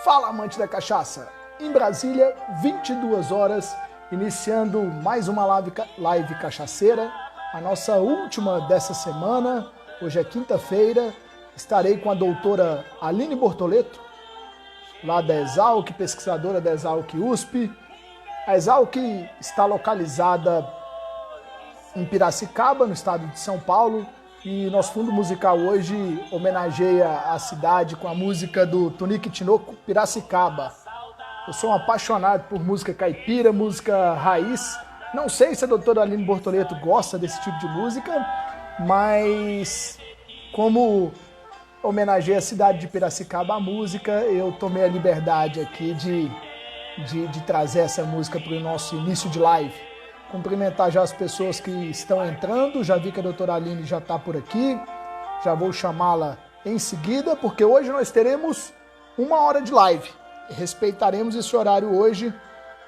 Fala, amante da cachaça! Em Brasília, 22 horas, iniciando mais uma live cachaceira, a nossa última dessa semana. Hoje é quinta-feira, estarei com a doutora Aline Bortoleto, lá da Exalc, pesquisadora da Exalc USP. A Exalc está localizada em Piracicaba, no estado de São Paulo, e nosso fundo musical hoje homenageia a cidade com a música do Tunique Tinoco, Piracicaba. Eu sou um apaixonado por música caipira, música raiz. Não sei se a doutora Aline Bortoleto gosta desse tipo de música, mas como homenageia a cidade de Piracicaba a música, eu tomei a liberdade aqui de trazer essa música para o nosso início de live. Cumprimentar já as pessoas que estão entrando, já vi que a doutora Aline já está por aqui, já vou chamá-la em seguida, porque hoje nós teremos 1 hora de live. Respeitaremos esse horário hoje,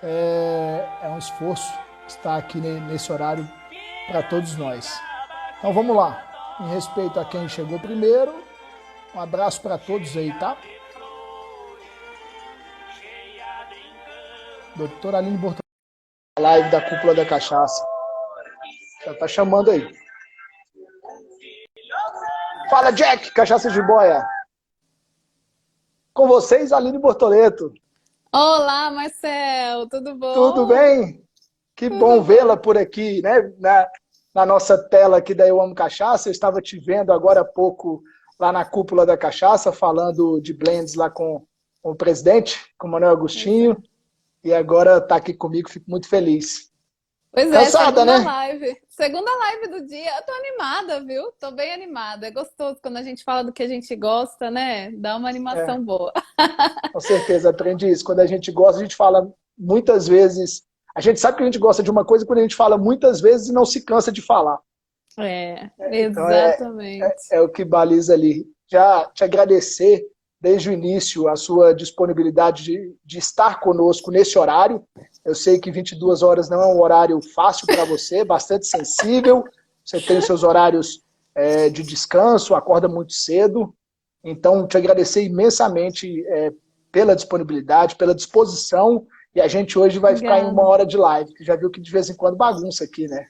é um esforço estar aqui nesse horário para todos nós. Então vamos lá, em respeito a quem chegou primeiro, um abraço para todos aí, tá? Doutora Aline Bortoleto, live da Cúpula da Cachaça. Já tá chamando aí. Fala, Jack, cachaça de boia. Com vocês, Aline Bortoleto. Olá, Marcel, tudo bom? Tudo bem? Que bom vê-la por aqui, né? Na nossa tela aqui da Eu Amo Cachaça. Eu estava te vendo agora há pouco lá na Cúpula da Cachaça, falando de blends lá com o presidente, com o Manuel Agostinho. E agora tá aqui comigo, fico muito feliz. Pois Cansada, segunda né? live. Segunda live do dia. Eu tô animada, viu? Tô bem animada. É gostoso quando a gente fala do que a gente gosta, né? Dá uma animação boa. Com certeza, aprendi isso. Quando a gente gosta, a gente fala muitas vezes. A gente sabe que a gente gosta de uma coisa quando a gente fala muitas vezes e não se cansa de falar. Então, exatamente. É o que baliza ali. Já te agradecer desde o início a sua disponibilidade de estar conosco nesse horário. Eu sei que 22 horas não é um horário fácil para você, bastante sensível. Você tem os seus horários de descanso, acorda muito cedo. Então, te agradecer imensamente pela disponibilidade, pela disposição. E a gente hoje vai ficar em 1 hora de live, que já viu que de vez em quando bagunça aqui, né?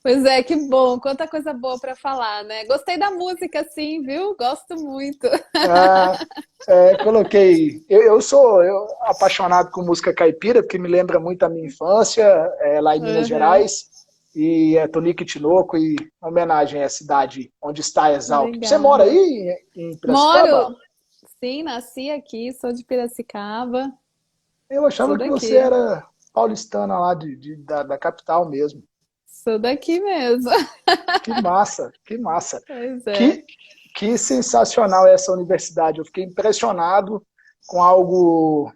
Pois é, que bom. Quanta coisa boa para falar, né? Gostei da música, sim, viu? Gosto muito. Coloquei. Eu sou apaixonado com música caipira, porque me lembra muito a minha infância, lá em Minas Gerais. E é Tunique Tinoco, e homenagem à cidade onde está a Exalc. Legal. Você mora aí em Piracicaba? Moro. Sim, nasci aqui, sou de Piracicaba. Eu achava que você era paulistana lá da capital mesmo. Sou daqui mesmo. Que massa, que massa. Pois é. Que sensacional essa universidade. Eu fiquei impressionado com algo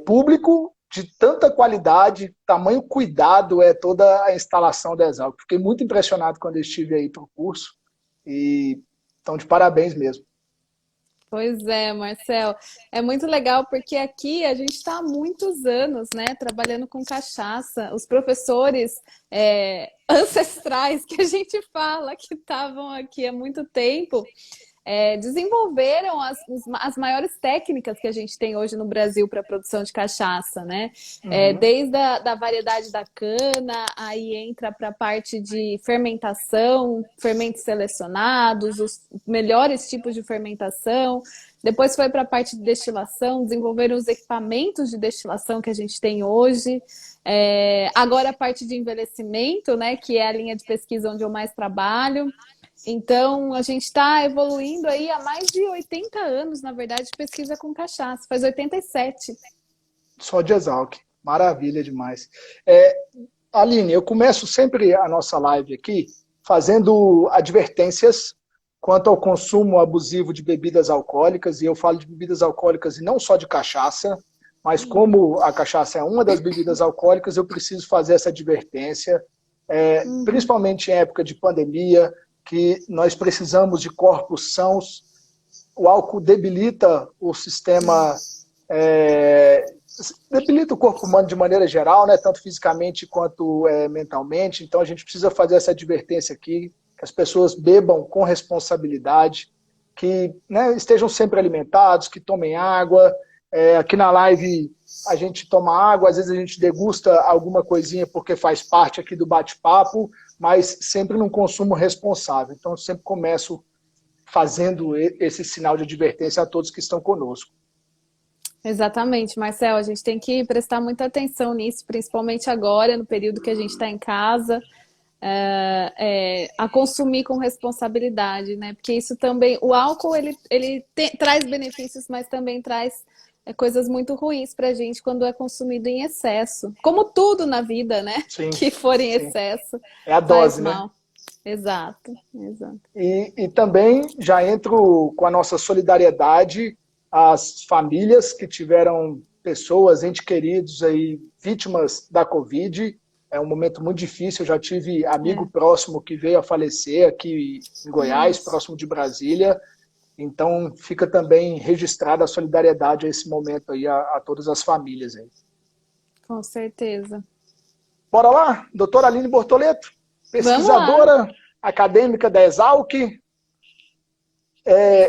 público de tanta qualidade, tamanho cuidado toda a instalação da Exalc. Fiquei muito impressionado quando eu estive aí para o curso. E então, de parabéns mesmo. Pois é, Marcel. É muito legal porque aqui a gente está há muitos anos, né, trabalhando com cachaça. Os professores ancestrais que a gente fala, que estavam aqui há muito tempo, desenvolveram as maiores técnicas que a gente tem hoje no Brasil para a produção de cachaça, né? Desde a variedade da cana, aí entra para a parte de fermentação, fermentos selecionados, os melhores tipos de fermentação. Depois foi para a parte de destilação, desenvolveram os equipamentos de destilação que a gente tem hoje. Agora a parte de envelhecimento, né? Que é a linha de pesquisa onde eu mais trabalho. Então, a gente está evoluindo aí há mais de 80 anos, na verdade, de pesquisa com cachaça. Faz 87. Só de Exalc. Maravilha demais. Aline, eu começo sempre a nossa live aqui fazendo advertências quanto ao consumo abusivo de bebidas alcoólicas, e eu falo de bebidas alcoólicas e não só de cachaça, mas como a cachaça é uma das bebidas alcoólicas, eu preciso fazer essa advertência, principalmente em época de pandemia, que nós precisamos de corpos sãos. O álcool debilita o sistema, debilita o corpo humano de maneira geral, né, tanto fisicamente quanto mentalmente. Então a gente precisa fazer essa advertência aqui, que as pessoas bebam com responsabilidade, que, né, estejam sempre alimentados, que tomem água, Aqui na live a gente toma água, às vezes a gente degusta alguma coisinha porque faz parte aqui do bate-papo, mas sempre num consumo responsável. Então, eu sempre começo fazendo esse sinal de advertência a todos que estão conosco. Exatamente, Marcel, a gente tem que prestar muita atenção nisso, principalmente agora, no período que a gente está em casa, a consumir com responsabilidade, né? Porque isso também, o álcool, ele traz benefícios, mas também traz coisas muito ruins para a gente quando é consumido em excesso. Como tudo na vida, né? Sim, que for em sim. excesso, É a faz dose, mal. né? Exato, exato. E também já entro com a nossa solidariedade às famílias que tiveram pessoas, entes queridos aí, vítimas da Covid. É um momento muito difícil. Eu já tive amigo próximo que veio a falecer aqui em Goiás, próximo de Brasília. Então, fica também registrada a solidariedade a esse momento aí, a todas as famílias aí. Com certeza. Bora lá, doutora Aline Bortoleto, pesquisadora acadêmica da Exalc,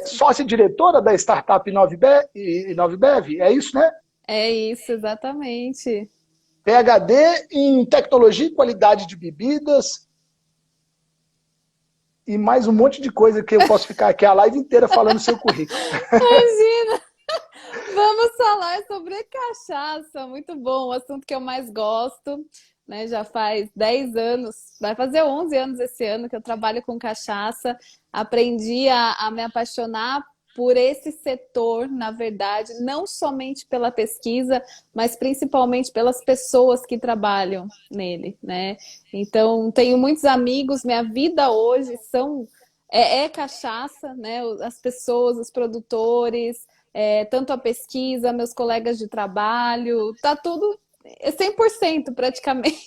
sócia-diretora da startup Inovibev, é isso, né? É isso, exatamente. PhD em tecnologia e qualidade de bebidas e mais um monte de coisa que eu posso ficar aqui a live inteira falando seu currículo. Imagina! Vamos falar sobre cachaça, muito bom, o assunto que eu mais gosto, né? Já faz 10 anos, vai fazer 11 anos esse ano que eu trabalho com cachaça, aprendi a me apaixonar por esse setor, na verdade, não somente pela pesquisa, mas principalmente pelas pessoas que trabalham nele, né? Então, tenho muitos amigos, minha vida hoje é cachaça, né? As pessoas, os produtores, tanto a pesquisa, meus colegas de trabalho, tá tudo 100% praticamente.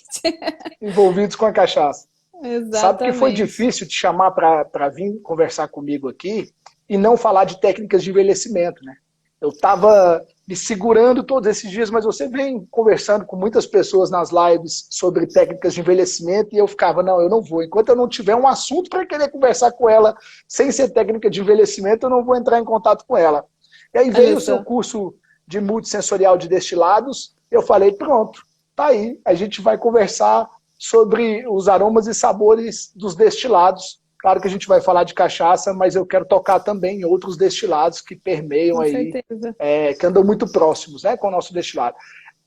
Envolvidos com a cachaça. Exatamente. Sabe que foi difícil te chamar para vir conversar comigo aqui e não falar de técnicas de envelhecimento, né? Eu estava me segurando todos esses dias, mas você vem conversando com muitas pessoas nas lives sobre técnicas de envelhecimento e eu ficava, não, eu não vou. Enquanto eu não tiver um assunto para querer conversar com ela sem ser técnica de envelhecimento, eu não vou entrar em contato com ela. E aí veio o seu curso de multissensorial de destilados, eu falei, pronto, tá aí, a gente vai conversar sobre os aromas e sabores dos destilados. Claro que a gente vai falar de cachaça, mas eu quero tocar também em outros destilados que permeiam com aí, certeza. Que andam muito próximos, né, com o nosso destilado.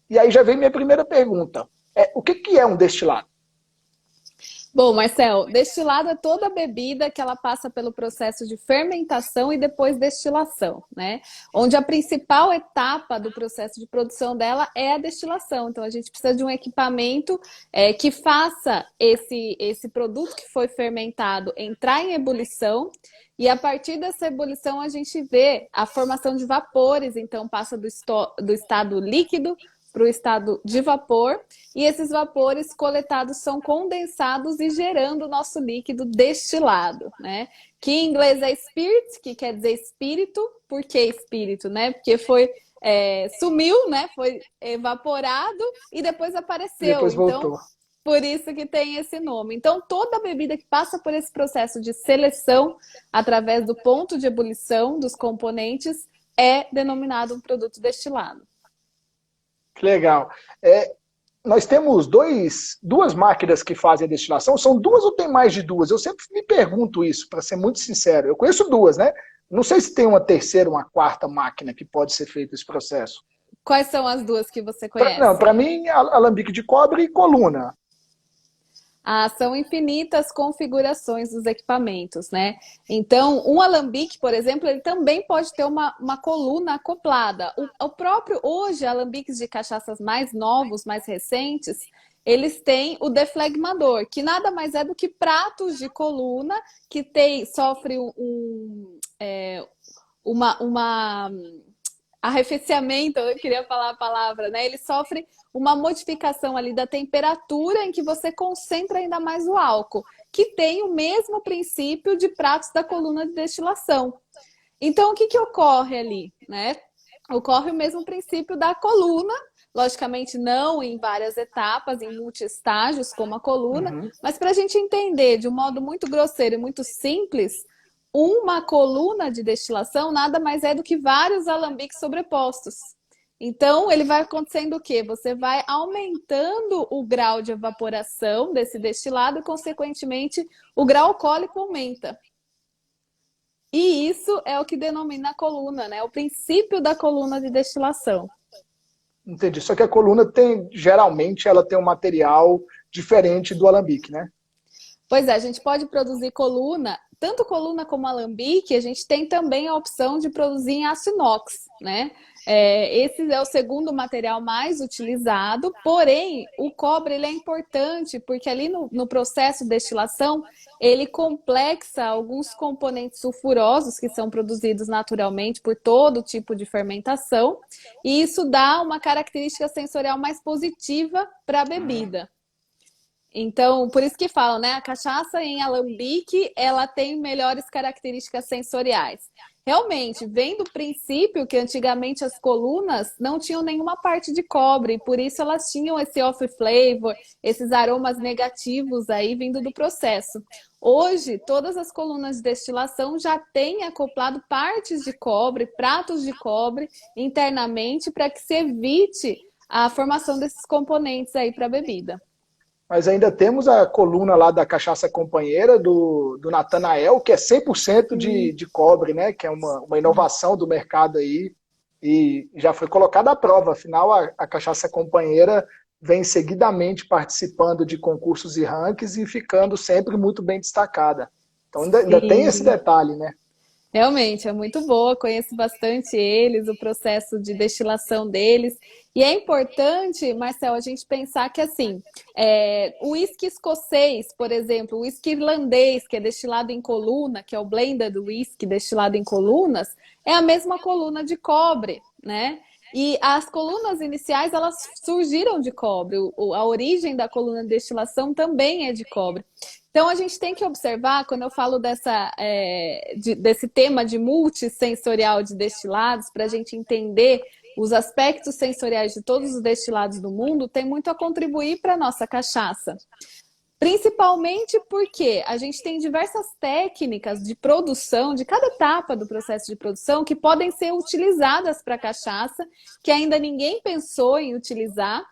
E aí já vem minha primeira pergunta. O que é um destilado? Bom, Marcel, destilado é toda bebida que ela passa pelo processo de fermentação e depois destilação, né? Onde a principal etapa do processo de produção dela é a destilação. Então, a gente precisa de um equipamento que faça esse produto que foi fermentado entrar em ebulição e a partir dessa ebulição a gente vê a formação de vapores, então passa do estado líquido para o estado de vapor, e esses vapores coletados são condensados e gerando o nosso líquido destilado, né? Que em inglês é spirit, que quer dizer espírito. Por que espírito, né? Porque sumiu, né? Foi evaporado e depois apareceu. E depois voltou. Então, por isso que tem esse nome. Então, toda bebida que passa por esse processo de seleção através do ponto de ebulição dos componentes é denominado um produto destilado. Que legal. Nós temos duas máquinas que fazem a destilação. São duas ou tem mais de duas? Eu sempre me pergunto isso, para ser muito sincero. Eu conheço duas, né? Não sei se tem uma terceira, uma quarta máquina que pode ser feito esse processo. Quais são as duas que você conhece? Para mim, alambique de cobre e coluna. São infinitas configurações dos equipamentos, né? Então, um alambique, por exemplo, ele também pode ter uma coluna acoplada. Hoje, alambiques de cachaças mais novos, mais recentes, eles têm o deflegmador, que nada mais é do que pratos de coluna que sofre arrefecimento, eu queria falar a palavra, né? Ele sofre uma modificação ali da temperatura em que você concentra ainda mais o álcool, que tem o mesmo princípio de pratos da coluna de destilação. Então, o que ocorre ali, né? Ocorre o mesmo princípio da coluna, logicamente não em várias etapas, em multi-estágios como a coluna, mas para a gente entender de um modo muito grosseiro e muito simples, uma coluna de destilação nada mais é do que vários alambiques sobrepostos. Então, ele vai acontecendo o quê? Você vai aumentando o grau de evaporação desse destilado e, consequentemente, o grau alcoólico aumenta. E isso é o que denomina a coluna, né? O princípio da coluna de destilação. Entendi. Só que a coluna geralmente, ela tem um material diferente do alambique, né? Pois é, a gente pode produzir coluna, tanto coluna como alambique, a gente tem também a opção de produzir em aço inox, né? Esse é o segundo material mais utilizado, porém, o cobre ele é importante porque ali no processo de destilação, ele complexa alguns componentes sulfurosos que são produzidos naturalmente por todo tipo de fermentação, e isso dá uma característica sensorial mais positiva para a bebida. Então, por isso que falam, né? A cachaça em alambique, ela tem melhores características sensoriais. Realmente, vem do princípio que antigamente as colunas não tinham nenhuma parte de cobre, por isso elas tinham esse off flavor, esses aromas negativos aí vindo do processo. Hoje, todas as colunas de destilação já têm acoplado partes de cobre, pratos de cobre internamente para que se evite a formação desses componentes aí para a bebida. Mas ainda temos a coluna lá da cachaça companheira do Natanael, que é 100% de cobre, né? Que é uma inovação do mercado aí e já foi colocada à prova. Afinal, a cachaça companheira vem seguidamente participando de concursos e rankings e ficando sempre muito bem destacada. Então ainda tem esse detalhe, né? Realmente, é muito boa, conheço bastante eles, o processo de destilação deles. E é importante, Marcel, a gente pensar que, assim, o uísque escocês, por exemplo, o uísque irlandês, que é destilado em coluna, que é o blended whisky destilado em colunas, é a mesma coluna de cobre, né? E as colunas iniciais, elas surgiram de cobre. A origem da coluna de destilação também é de cobre. Então, a gente tem que observar, quando eu falo desse tema de multissensorial de destilados, para a gente entender os aspectos sensoriais de todos os destilados do mundo, tem muito a contribuir para a nossa cachaça. Principalmente porque a gente tem diversas técnicas de produção, de cada etapa do processo de produção, que podem ser utilizadas para a cachaça, que ainda ninguém pensou em utilizar,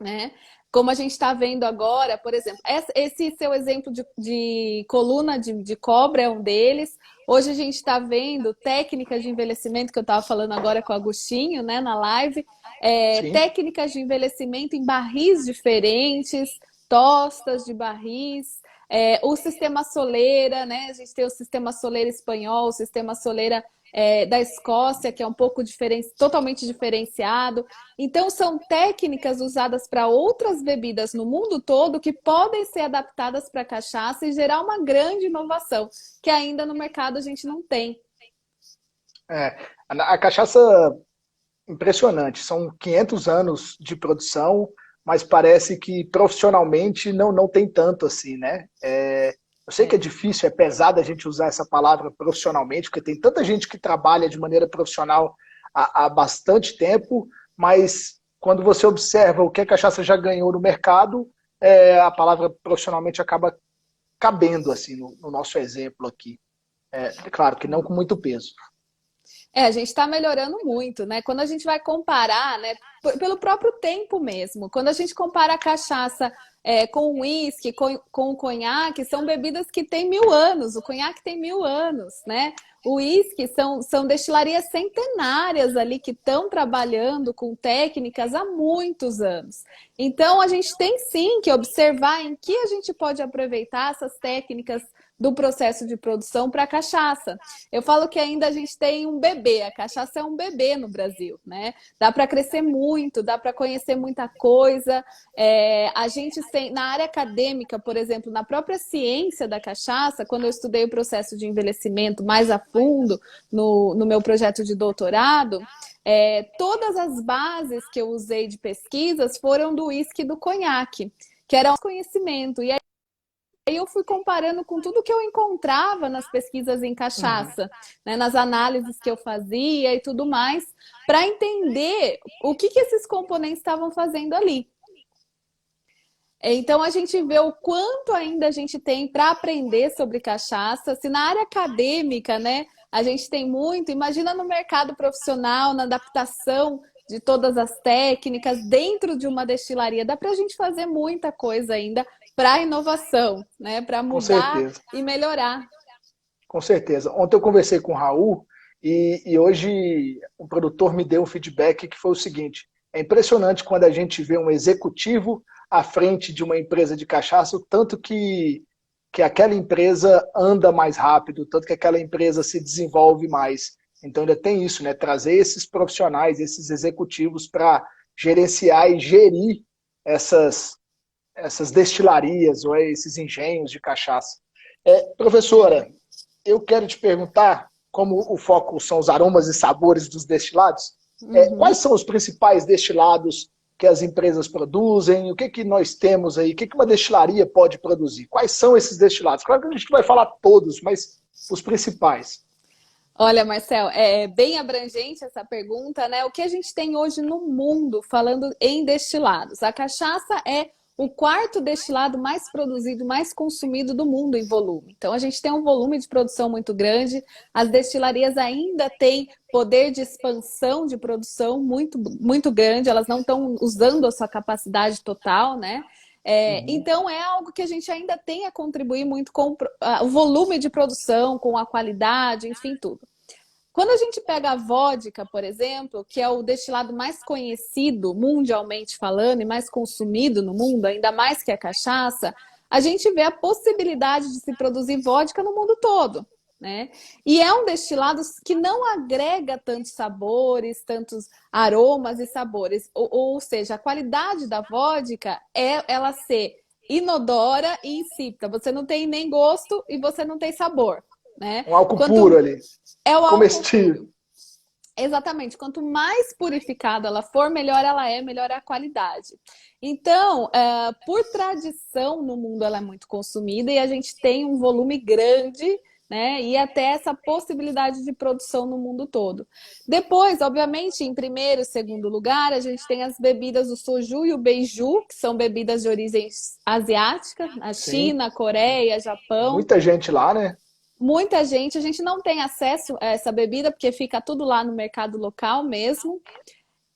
né? Como a gente está vendo agora, por exemplo, esse seu exemplo de coluna de cobre é um deles. Hoje a gente está vendo técnicas de envelhecimento, que eu estava falando agora com o Agostinho, né, na live, técnicas de envelhecimento em barris diferentes, tostas de barris, o sistema soleira, né? A gente tem o sistema soleira espanhol, o sistema soleira da Escócia, que é um pouco totalmente diferenciado. Então, são técnicas usadas para outras bebidas no mundo todo que podem ser adaptadas para a cachaça e gerar uma grande inovação, que ainda no mercado a gente não tem. A cachaça, impressionante, são 500 anos de produção, mas parece que profissionalmente não tem tanto assim, né? Eu sei que é difícil, é pesado a gente usar essa palavra profissionalmente, porque tem tanta gente que trabalha de maneira profissional há bastante tempo, mas quando você observa o que a cachaça já ganhou no mercado, a palavra profissionalmente acaba cabendo assim, no nosso exemplo aqui. Claro que não com muito peso. A gente está melhorando muito, né? Quando a gente vai comparar, né, pelo próprio tempo mesmo, quando a gente compara a cachaça com o uísque, com o conhaque, são bebidas que têm 1000 anos, o conhaque tem 1000 anos, né? O uísque são destilarias centenárias ali que estão trabalhando com técnicas há muitos anos. Então, a gente tem sim que observar em que a gente pode aproveitar essas técnicas do processo de produção para a cachaça. Eu falo que ainda a gente tem um bebê, a cachaça é um bebê no Brasil, né? Dá para crescer muito, dá para conhecer muita coisa. A gente tem, na área acadêmica, por exemplo, na própria ciência da cachaça, quando eu estudei o processo de envelhecimento mais a fundo no meu projeto de doutorado, todas as bases que eu usei de pesquisas foram do uísque e do conhaque, que era um conhecimento. E aí eu fui comparando com tudo que eu encontrava nas pesquisas em cachaça, né, nas análises que eu fazia e tudo mais, para entender o que esses componentes estavam fazendo ali. Então, a gente vê o quanto ainda a gente tem para aprender sobre cachaça. Se na área acadêmica, né, a gente tem muito, imagina no mercado profissional, na adaptação de todas as técnicas dentro de uma destilaria. Dá para a gente fazer muita coisa ainda para inovação, né? Para Com mudar certeza. e melhorar. Com certeza. Ontem eu conversei com o Raul e hoje o produtor me deu um feedback que foi o seguinte: é impressionante quando a gente vê um executivo à frente de uma empresa de cachaça, o tanto que aquela empresa anda mais rápido, o tanto que aquela empresa se desenvolve mais. Então ainda tem isso, né? Trazer esses profissionais, esses executivos para gerenciar e gerir essas destilarias ou esses engenhos de cachaça. Professora, eu quero te perguntar, como o foco são os aromas e sabores dos destilados, quais são os principais destilados que as empresas produzem? O que, que nós temos aí? O que, que uma destilaria pode produzir? Quais são esses destilados? Claro que a gente não vai falar todos, mas os principais. Olha, Marcel, é bem abrangente essa pergunta, né? O que a gente tem hoje no mundo falando em destilados? A cachaça é o quarto destilado mais produzido, mais consumido do mundo em volume. Então, a gente tem um volume de produção muito grande. As destilarias ainda têm poder de expansão de produção muito, muito grande. Elas não estão usando a sua capacidade total, né? Então, é algo que a gente ainda tem a contribuir muito com o volume de produção, com a qualidade, enfim, tudo. Quando a gente pega a vodka, por exemplo, que é o destilado mais conhecido mundialmente falando e mais consumido no mundo, ainda mais que a cachaça, a gente vê a possibilidade de se produzir vodka no mundo todo, né? E é um destilado que não agrega tantos sabores, tantos aromas e sabores. Ou seja, a qualidade da vodka é ela ser inodora e insípida. Você não tem nem gosto e você não tem sabor, né? Um álcool puro ali. É o comestível. Exatamente. Quanto mais purificada ela for, melhor ela é, melhor é a qualidade. Então, por tradição, no mundo ela é muito consumida e a gente tem um volume grande, né? E até essa possibilidade de produção no mundo todo. Depois, obviamente, em primeiro e segundo lugar, a gente tem as bebidas do soju e o beiju, que são bebidas de origem asiática, a China, Coreia, Japão. Muita gente lá, né? Muita gente, a gente não tem acesso a essa bebida, porque fica tudo lá no mercado local mesmo.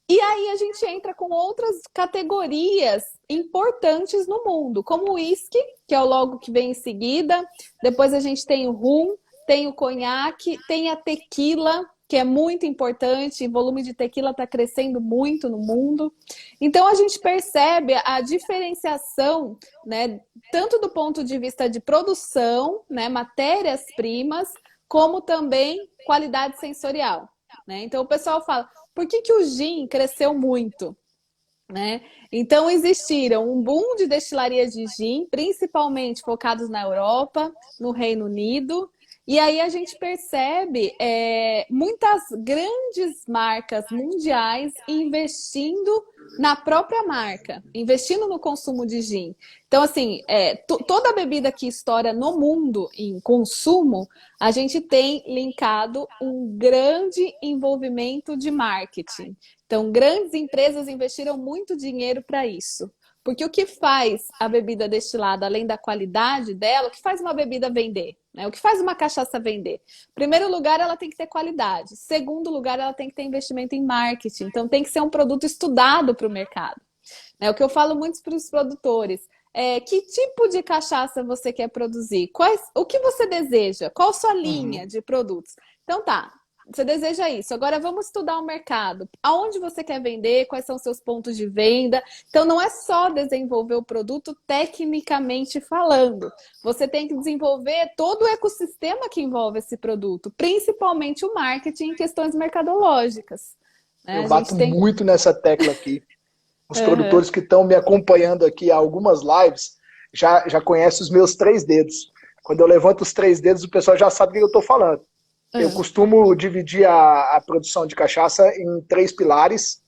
E aí a gente entra com outras categorias importantes no mundo, como o whisky, que é o logo que vem em seguida. Depois a gente tem o rum, tem o conhaque, tem a tequila, que é muito importante. O volume de tequila está crescendo muito no mundo. Então a gente percebe a diferenciação, né, tanto do ponto de vista de produção, né, matérias-primas, como também qualidade sensorial, né? Então o pessoal fala, por que que o gin cresceu muito? Né? Então existiram um boom de destilarias de gin, principalmente focados na Europa, no Reino Unido. E aí a gente percebe muitas grandes marcas mundiais investindo na própria marca, investindo no consumo de gin. Então, assim, toda bebida que estoura no mundo em consumo, a gente tem linkado um grande envolvimento de marketing. Então, grandes empresas investiram muito dinheiro para isso. Porque o que faz a bebida destilada, além da qualidade dela, o que faz uma bebida vender? Né? O que faz uma cachaça vender? Em primeiro lugar, ela tem que ter qualidade. Em segundo lugar, ela tem que ter investimento em marketing. Então, tem que ser um produto estudado para o mercado. O que eu falo muito para os produtores que tipo de cachaça você quer produzir? O que você deseja? Qual a sua linha de produtos? Então, tá. Você deseja isso. Agora vamos estudar o mercado. Aonde você quer vender? Quais são os seus pontos de venda? Então não é só desenvolver o produto tecnicamente falando. Você tem que desenvolver todo o ecossistema que envolve esse produto, principalmente o marketing em questões mercadológicas. Eu bato muito nessa tecla aqui. Os produtores que estão me acompanhando aqui há algumas lives já conhecem os meus 3 dedos. Quando eu levanto os 3 dedos, o pessoal já sabe o que eu estou falando. Eu costumo dividir a produção de cachaça em 3 pilares: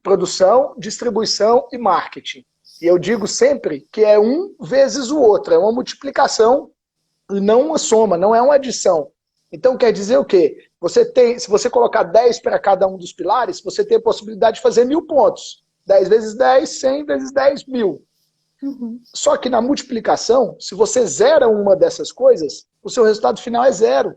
produção, distribuição e marketing. E eu digo sempre que é um vezes o outro, é uma multiplicação e não uma soma, não é uma adição. Então quer dizer o quê? Se você colocar 10 para cada um dos pilares, você tem a possibilidade de fazer 1000 pontos. 10 vezes 10, 100 vezes 10, 1000. Só que na multiplicação, se você zera uma dessas coisas, o seu resultado final é 0.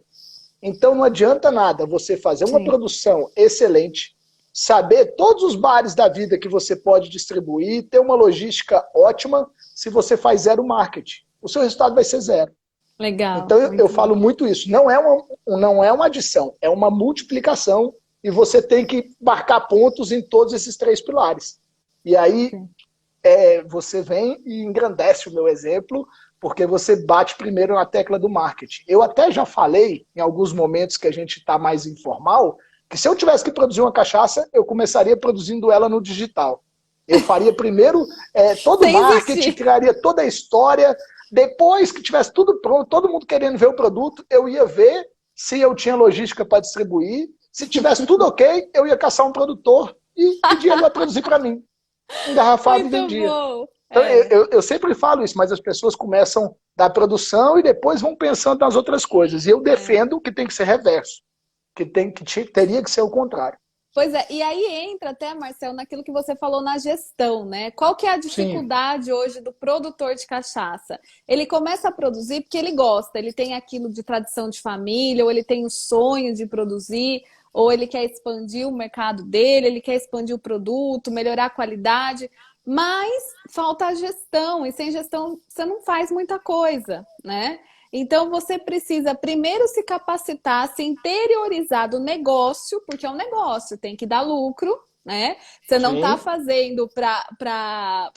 Então não adianta nada você fazer uma produção excelente, saber todos os bares da vida que você pode distribuir, ter uma logística ótima se você faz zero marketing. O seu resultado vai ser zero. Legal. Então eu falo muito isso. Não é uma adição, é uma multiplicação e você tem que marcar pontos em todos esses 3 pilares. E aí você vem e engrandece o meu exemplo, porque você bate primeiro na tecla do marketing. Eu até já falei, em alguns momentos que a gente está mais informal, que se eu tivesse que produzir uma cachaça, eu começaria produzindo ela no digital. Eu faria primeiro todo o marketing, criaria toda a história. Depois que tivesse tudo pronto, todo mundo querendo ver o produto, eu ia ver se eu tinha logística para distribuir. Se tivesse tudo ok, eu ia caçar um produtor e pedir ele para produzir para mim. Engarrafado e vendia. Bom. Então, eu sempre falo isso, mas as pessoas começam da produção e depois vão pensando nas outras coisas. E eu defendo que tem que ser reverso, que teria que ser o contrário. Pois é, e aí entra até, Marcel, naquilo que você falou na gestão, né? Qual que é a dificuldade hoje do produtor de cachaça? Ele começa a produzir porque ele gosta, ele tem aquilo de tradição de família, ou ele tem o sonho de produzir, ou ele quer expandir o mercado dele, ele quer expandir o produto, melhorar a qualidade, mas falta a gestão, e sem gestão você não faz muita coisa, né? Então, você precisa primeiro se capacitar, se interiorizar do negócio, porque é um negócio, tem que dar lucro, né? Você não está fazendo para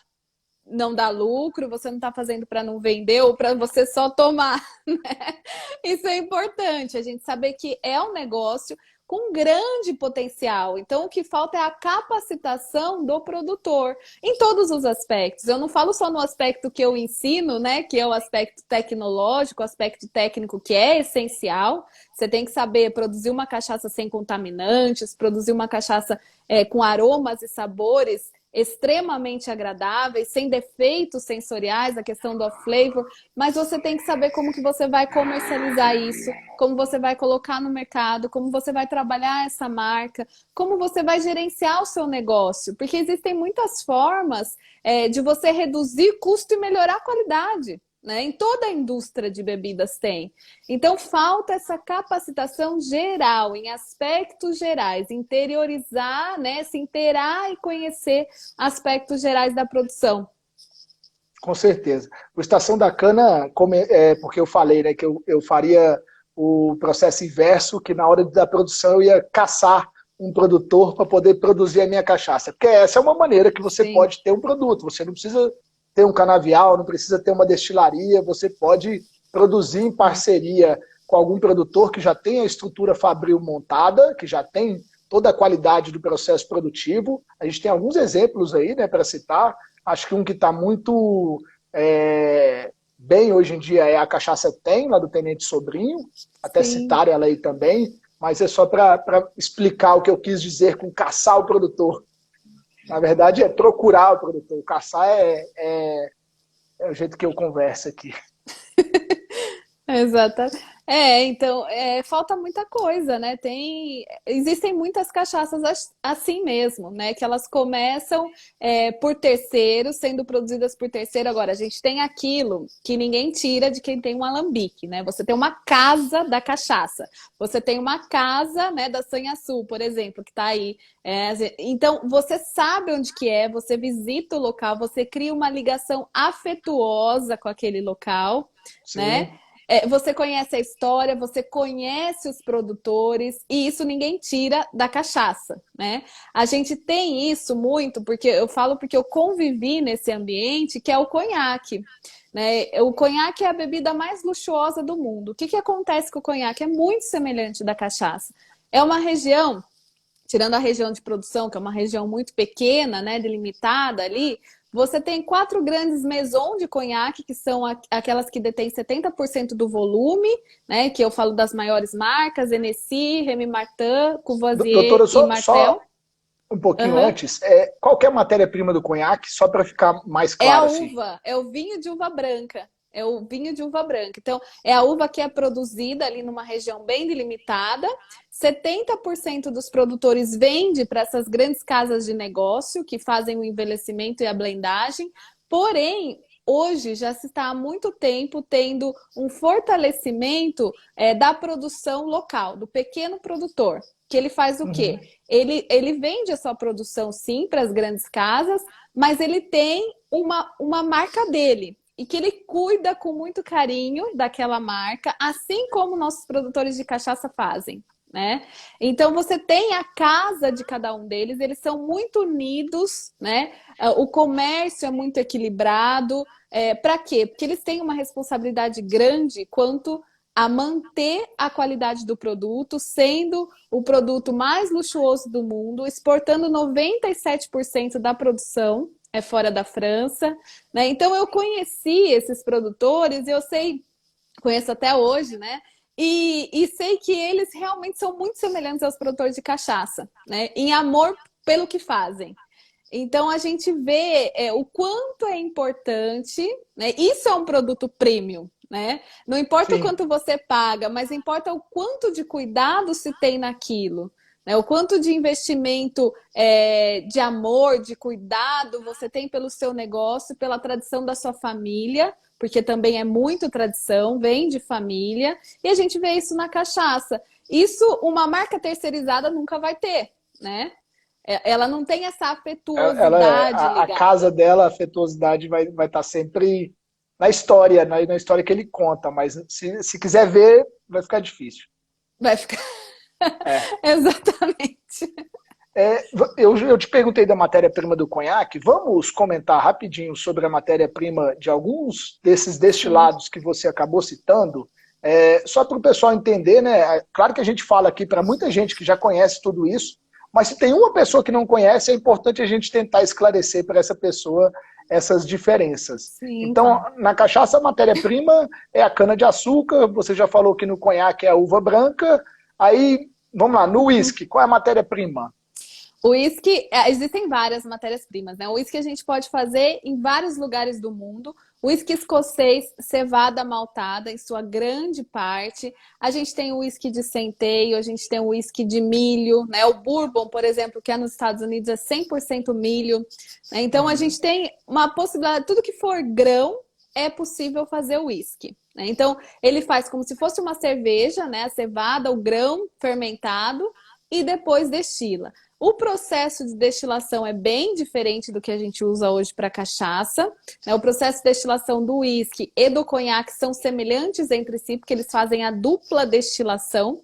não dar lucro, você não está fazendo para não vender ou para você só tomar, né? Isso é importante, a gente saber que é um negócio com grande potencial. Então, o que falta é a capacitação do produtor em todos os aspectos. Eu não falo só no aspecto que eu ensino, né, que é o aspecto tecnológico, o aspecto técnico que é essencial. Você tem que saber produzir uma cachaça sem contaminantes, produzir uma cachaça com aromas e sabores extremamente agradáveis, sem defeitos sensoriais, a questão do off-flavor, mas você tem que saber como que você vai comercializar isso, como você vai colocar no mercado, como você vai trabalhar essa marca, como você vai gerenciar o seu negócio, porque existem muitas formas de você reduzir custo e melhorar a qualidade, né? Em toda a indústria de bebidas tem. Então, falta essa capacitação geral, em aspectos gerais, interiorizar, né? Se inteirar e conhecer aspectos gerais da produção. Com certeza. O Estação da Cana, porque eu falei, né, que eu faria o processo inverso, que na hora da produção eu ia caçar um produtor para poder produzir a minha cachaça. Porque essa é uma maneira que você pode ter um produto. Você não precisa ter um canavial, não precisa ter uma destilaria, você pode produzir em parceria com algum produtor que já tem a estrutura fabril montada, que já tem toda a qualidade do processo produtivo. A gente tem alguns exemplos aí, né, para citar. Acho que um que está muito bem hoje em dia é a Cachaça Tem, lá do Tenente Sobrinho. Até citaram ela aí também, mas é só para explicar o que eu quis dizer com caçar o produtor. Na verdade, é procurar o produtor. Caçar é o jeito que eu converso aqui. Exatamente. Então, falta muita coisa, né? Existem muitas cachaças assim mesmo, né? Que elas começam por terceiros, sendo produzidas por terceiro. Agora, a gente tem aquilo que ninguém tira de quem tem um alambique, né? Você tem uma casa da cachaça. Você tem uma casa, né, da Sanhaçu, por exemplo, que está aí. Então, você sabe onde que é, você visita o local, você cria uma ligação afetuosa com aquele local, né? Você conhece a história, você conhece os produtores, e isso ninguém tira da cachaça, né? A gente tem isso muito, porque eu convivi nesse ambiente, que é o conhaque, né? O conhaque é a bebida mais luxuosa do mundo. O que acontece com o conhaque? É muito semelhante da cachaça. É uma região, tirando a região de produção, que é uma região muito pequena, né, delimitada ali, você tem 4 grandes maisons de conhaque, que são aquelas que detêm 70% do volume, né? Que eu falo das maiores marcas, Hennessy, Rémy Martin, Courvoisier Doutora, e Martel. Só um pouquinho antes, qual que é a matéria-prima do conhaque, só para ficar mais claro? É a uva, assim? É o vinho de uva branca. É o vinho de uva branca. Então, é a uva que é produzida ali numa região bem delimitada. 70% dos produtores vende para essas grandes casas de negócio que fazem o envelhecimento e a blendagem. Porém, hoje já se está há muito tempo tendo um fortalecimento da produção local, do pequeno produtor. que ele faz o quê? Ele vende a sua produção, sim, para as grandes casas, mas ele tem uma marca dele. E que ele cuida com muito carinho daquela marca, assim como nossos produtores de cachaça fazem, né? Então você tem a casa de cada um deles, eles são muito unidos, né? O comércio é muito equilibrado. Para quê? Porque eles têm uma responsabilidade grande quanto a manter a qualidade do produto, sendo o produto mais luxuoso do mundo, exportando 97% da produção fora da França, né? Então eu conheci esses produtores, conheço até hoje, né? E sei que eles realmente são muito semelhantes aos produtores de cachaça, né? Em amor pelo que fazem. Então a gente vê o quanto é importante, né? Isso é um produto premium, né? Não importa o quanto você paga, mas importa o quanto de cuidado se tem naquilo. O quanto de investimento, de amor, de cuidado você tem pelo seu negócio, pela tradição da sua família, porque também é muito tradição, vem de família, e a gente vê isso na cachaça. Isso uma marca terceirizada nunca vai ter, né? Ela não tem essa afetuosidade a casa dela, a afetuosidade vai estar sempre na história, na história que ele conta, mas se quiser ver, vai ficar difícil. Vai ficar... Exatamente. Eu te perguntei da matéria-prima do conhaque. Vamos comentar rapidinho sobre a matéria-prima de alguns desses destilados que você acabou citando? Só para o pessoal entender, né? Claro que a gente fala aqui para muita gente que já conhece tudo isso, mas se tem uma pessoa que não conhece, é importante a gente tentar esclarecer para essa pessoa essas diferenças. Sim, então, na cachaça, a matéria-prima é a cana-de-açúcar, você já falou que no conhaque é a uva branca. Aí, vamos lá, no uísque, qual é a matéria-prima? O uísque, existem várias matérias-primas, né? O uísque a gente pode fazer em vários lugares do mundo. O uísque escocês, cevada maltada, em sua grande parte. A gente tem o uísque de centeio, a gente tem o uísque de milho, né? O bourbon, por exemplo, que é nos Estados Unidos, é 100% milho. Né? Então, a gente tem uma possibilidade, tudo que for grão, é possível fazer o uísque. Né? Então, ele faz como se fosse uma cerveja, né? A cevada, o grão fermentado, e depois destila. O processo de destilação é bem diferente do que a gente usa hoje para cachaça. O processo de destilação do uísque e do conhaque são semelhantes entre si, porque eles fazem a dupla destilação.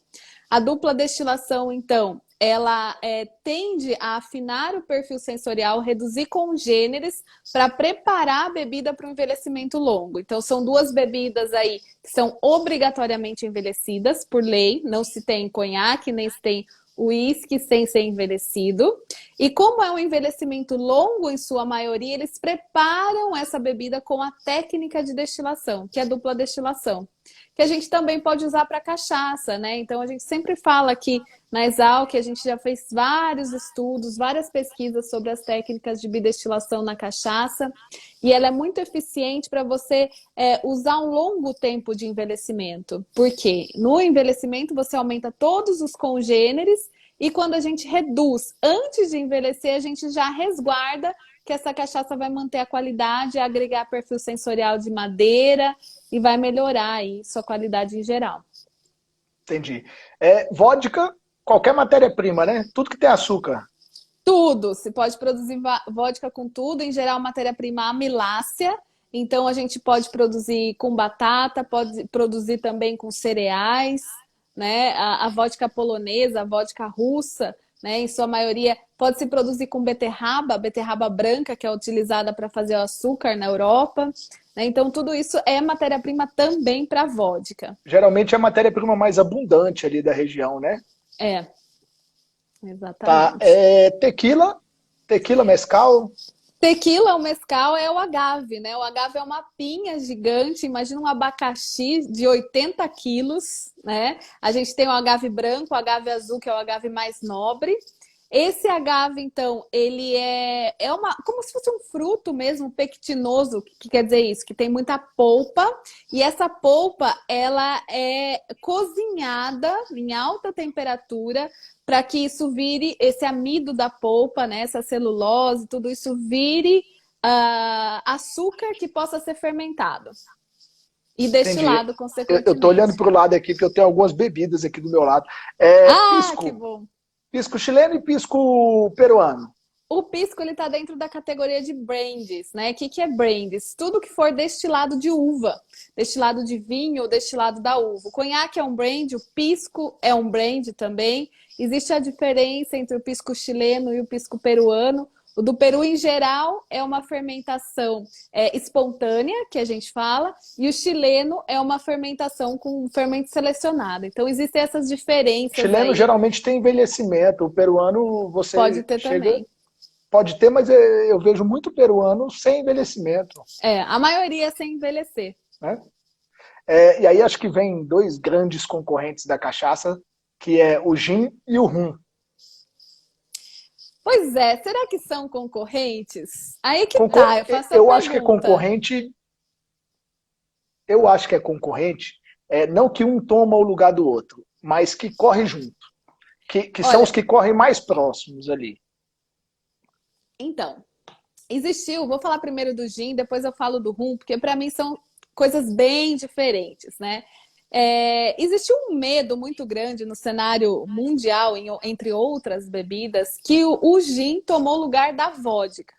A dupla destilação, então, ela tende a afinar o perfil sensorial, reduzir congêneres para preparar a bebida para o envelhecimento longo. Então, são duas bebidas aí que são obrigatoriamente envelhecidas por lei. Não se tem conhaque, nem se tem uísque sem ser envelhecido. E como é um envelhecimento longo em sua maioria, eles preparam essa bebida com a técnica de destilação, que é a dupla destilação, que a gente também pode usar para cachaça, né? Então a gente sempre fala aqui na Exalc, a gente já fez vários estudos, várias pesquisas sobre as técnicas de bidestilação na cachaça, e ela é muito eficiente para você usar um longo tempo de envelhecimento. Por quê? No envelhecimento você aumenta todos os congêneres, e quando a gente reduz antes de envelhecer, a gente já resguarda que essa cachaça vai manter a qualidade, agregar perfil sensorial de madeira e vai melhorar aí sua qualidade em geral. Entendi. Vodka, qualquer matéria-prima, né? Tudo que tem açúcar. Tudo. Se pode produzir vodka com tudo. Em geral, matéria-prima amilácea. Então, a gente pode produzir com batata, pode produzir também com cereais, né? A vodka polonesa, a vodka russa, né? Em sua maioria, pode se produzir com beterraba branca, que é utilizada para fazer o açúcar na Europa. Né? Então, tudo isso é matéria-prima também para vodka. Geralmente é a matéria-prima mais abundante ali da região, né? Exatamente. Tá. Tequila, mezcal. Tequila, o mezcal é o agave, né? O agave é uma pinha gigante, imagina um abacaxi de 80 quilos, né? A gente tem o agave branco, o agave azul, que é o agave mais nobre. Esse agave, então, ele é como se fosse um fruto mesmo, pectinoso, que quer dizer isso, que tem muita polpa, e essa polpa, ela é cozinhada em alta temperatura para que isso vire, esse amido da polpa, né, essa celulose, tudo isso vire açúcar que possa ser fermentado. E destilado, consequentemente. Eu tô olhando pro lado aqui, porque eu tenho algumas bebidas aqui do meu lado. Pisco. Que bom. Pisco chileno e pisco peruano. O pisco ele está dentro da categoria de brands, né? O que é brands? Tudo que for destilado de uva, destilado de vinho ou destilado da uva. O conhaque é um brand, o pisco é um brand também. Existe a diferença entre o pisco chileno e o pisco peruano. O do Peru, em geral, é uma fermentação espontânea, que a gente fala, e o chileno é uma fermentação com fermento selecionado. Então, existem essas diferenças O chileno aí. geralmente tem envelhecimento, o peruano você Pode ter chega... também. Pode ter, mas eu vejo muito peruano sem envelhecimento. A maioria é sem envelhecer. Né? E aí acho que vem dois grandes concorrentes da cachaça, que é o gin e o rum. Pois é, será que são concorrentes? Aí que tá, eu faço a Eu acho que é pergunta. concorrente. Eu acho que é concorrente, não que um toma o lugar do outro, mas que corre junto. Que são os que correm mais próximos ali. Então, existiu, vou falar primeiro do gin, depois eu falo do rum, porque para mim são coisas bem diferentes, né? Existiu um medo muito grande no cenário mundial, entre outras bebidas, que o gin tomou o lugar da vodka.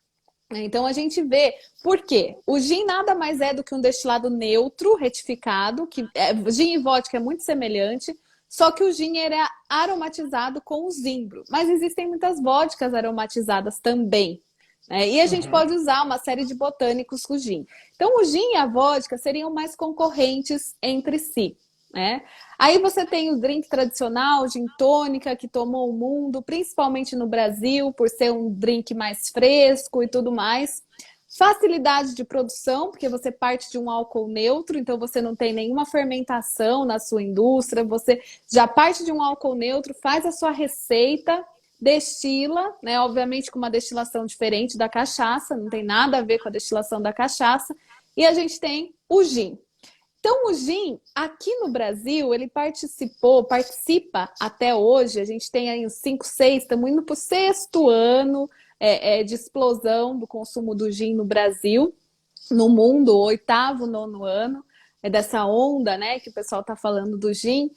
Então a gente vê, por quê? O gin nada mais é do que um destilado neutro, retificado, gin e vodka é muito semelhante, só que o gin é aromatizado com o zimbro. Mas existem muitas vodkas aromatizadas também, né? E a gente pode usar uma série de botânicos com o gin. Então o gin e a vodka seriam mais concorrentes entre si, né? Aí você tem o drink tradicional, gin tônica, que tomou o mundo, principalmente no Brasil, por ser um drink mais fresco e tudo mais. Facilidade de produção, porque você parte de um álcool neutro, então você não tem nenhuma fermentação na sua indústria, você já parte de um álcool neutro, faz a sua receita, destila, né? Obviamente com uma destilação diferente da cachaça, não tem nada a ver com a destilação da cachaça, e a gente tem o gin. Então, o gin, aqui no Brasil, ele participa até hoje, a gente tem aí uns 5, 6, estamos indo para o 6º ano de explosão do consumo do gin no Brasil, no mundo, o 8º, 9º ano dessa onda, né, que o pessoal está falando do gin.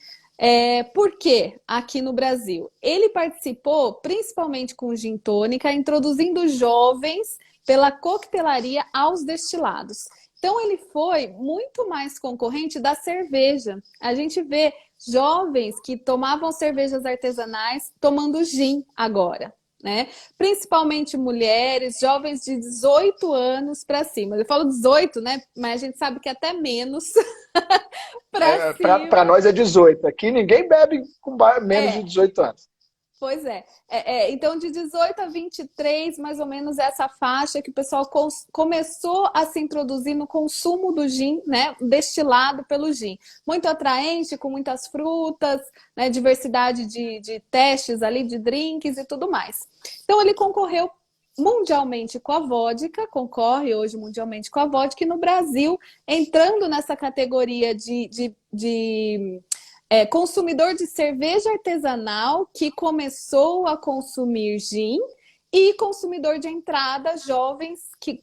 Por quê aqui no Brasil? Ele participou principalmente com gin tônica, introduzindo jovens pela coquetelaria aos destilados. Então, ele foi muito mais concorrente da cerveja. A gente vê jovens que tomavam cervejas artesanais tomando gin agora, né? Principalmente mulheres, jovens de 18 anos para cima. Eu falo 18, né? Mas a gente sabe que até menos para cima. Para nós é 18. Aqui ninguém bebe com menos de 18 anos. Pois é. Então, de 18 a 23, mais ou menos essa faixa que o pessoal começou a se introduzir no consumo do gin, né? Destilado pelo gin. Muito atraente, com muitas frutas, né? Diversidade de testes ali, de drinks e tudo mais. Então, ele concorreu mundialmente com a vodka, concorre hoje mundialmente com a vodka, e no Brasil, entrando nessa categoria de consumidor de cerveja artesanal que começou a consumir gin e consumidor de entrada, jovens que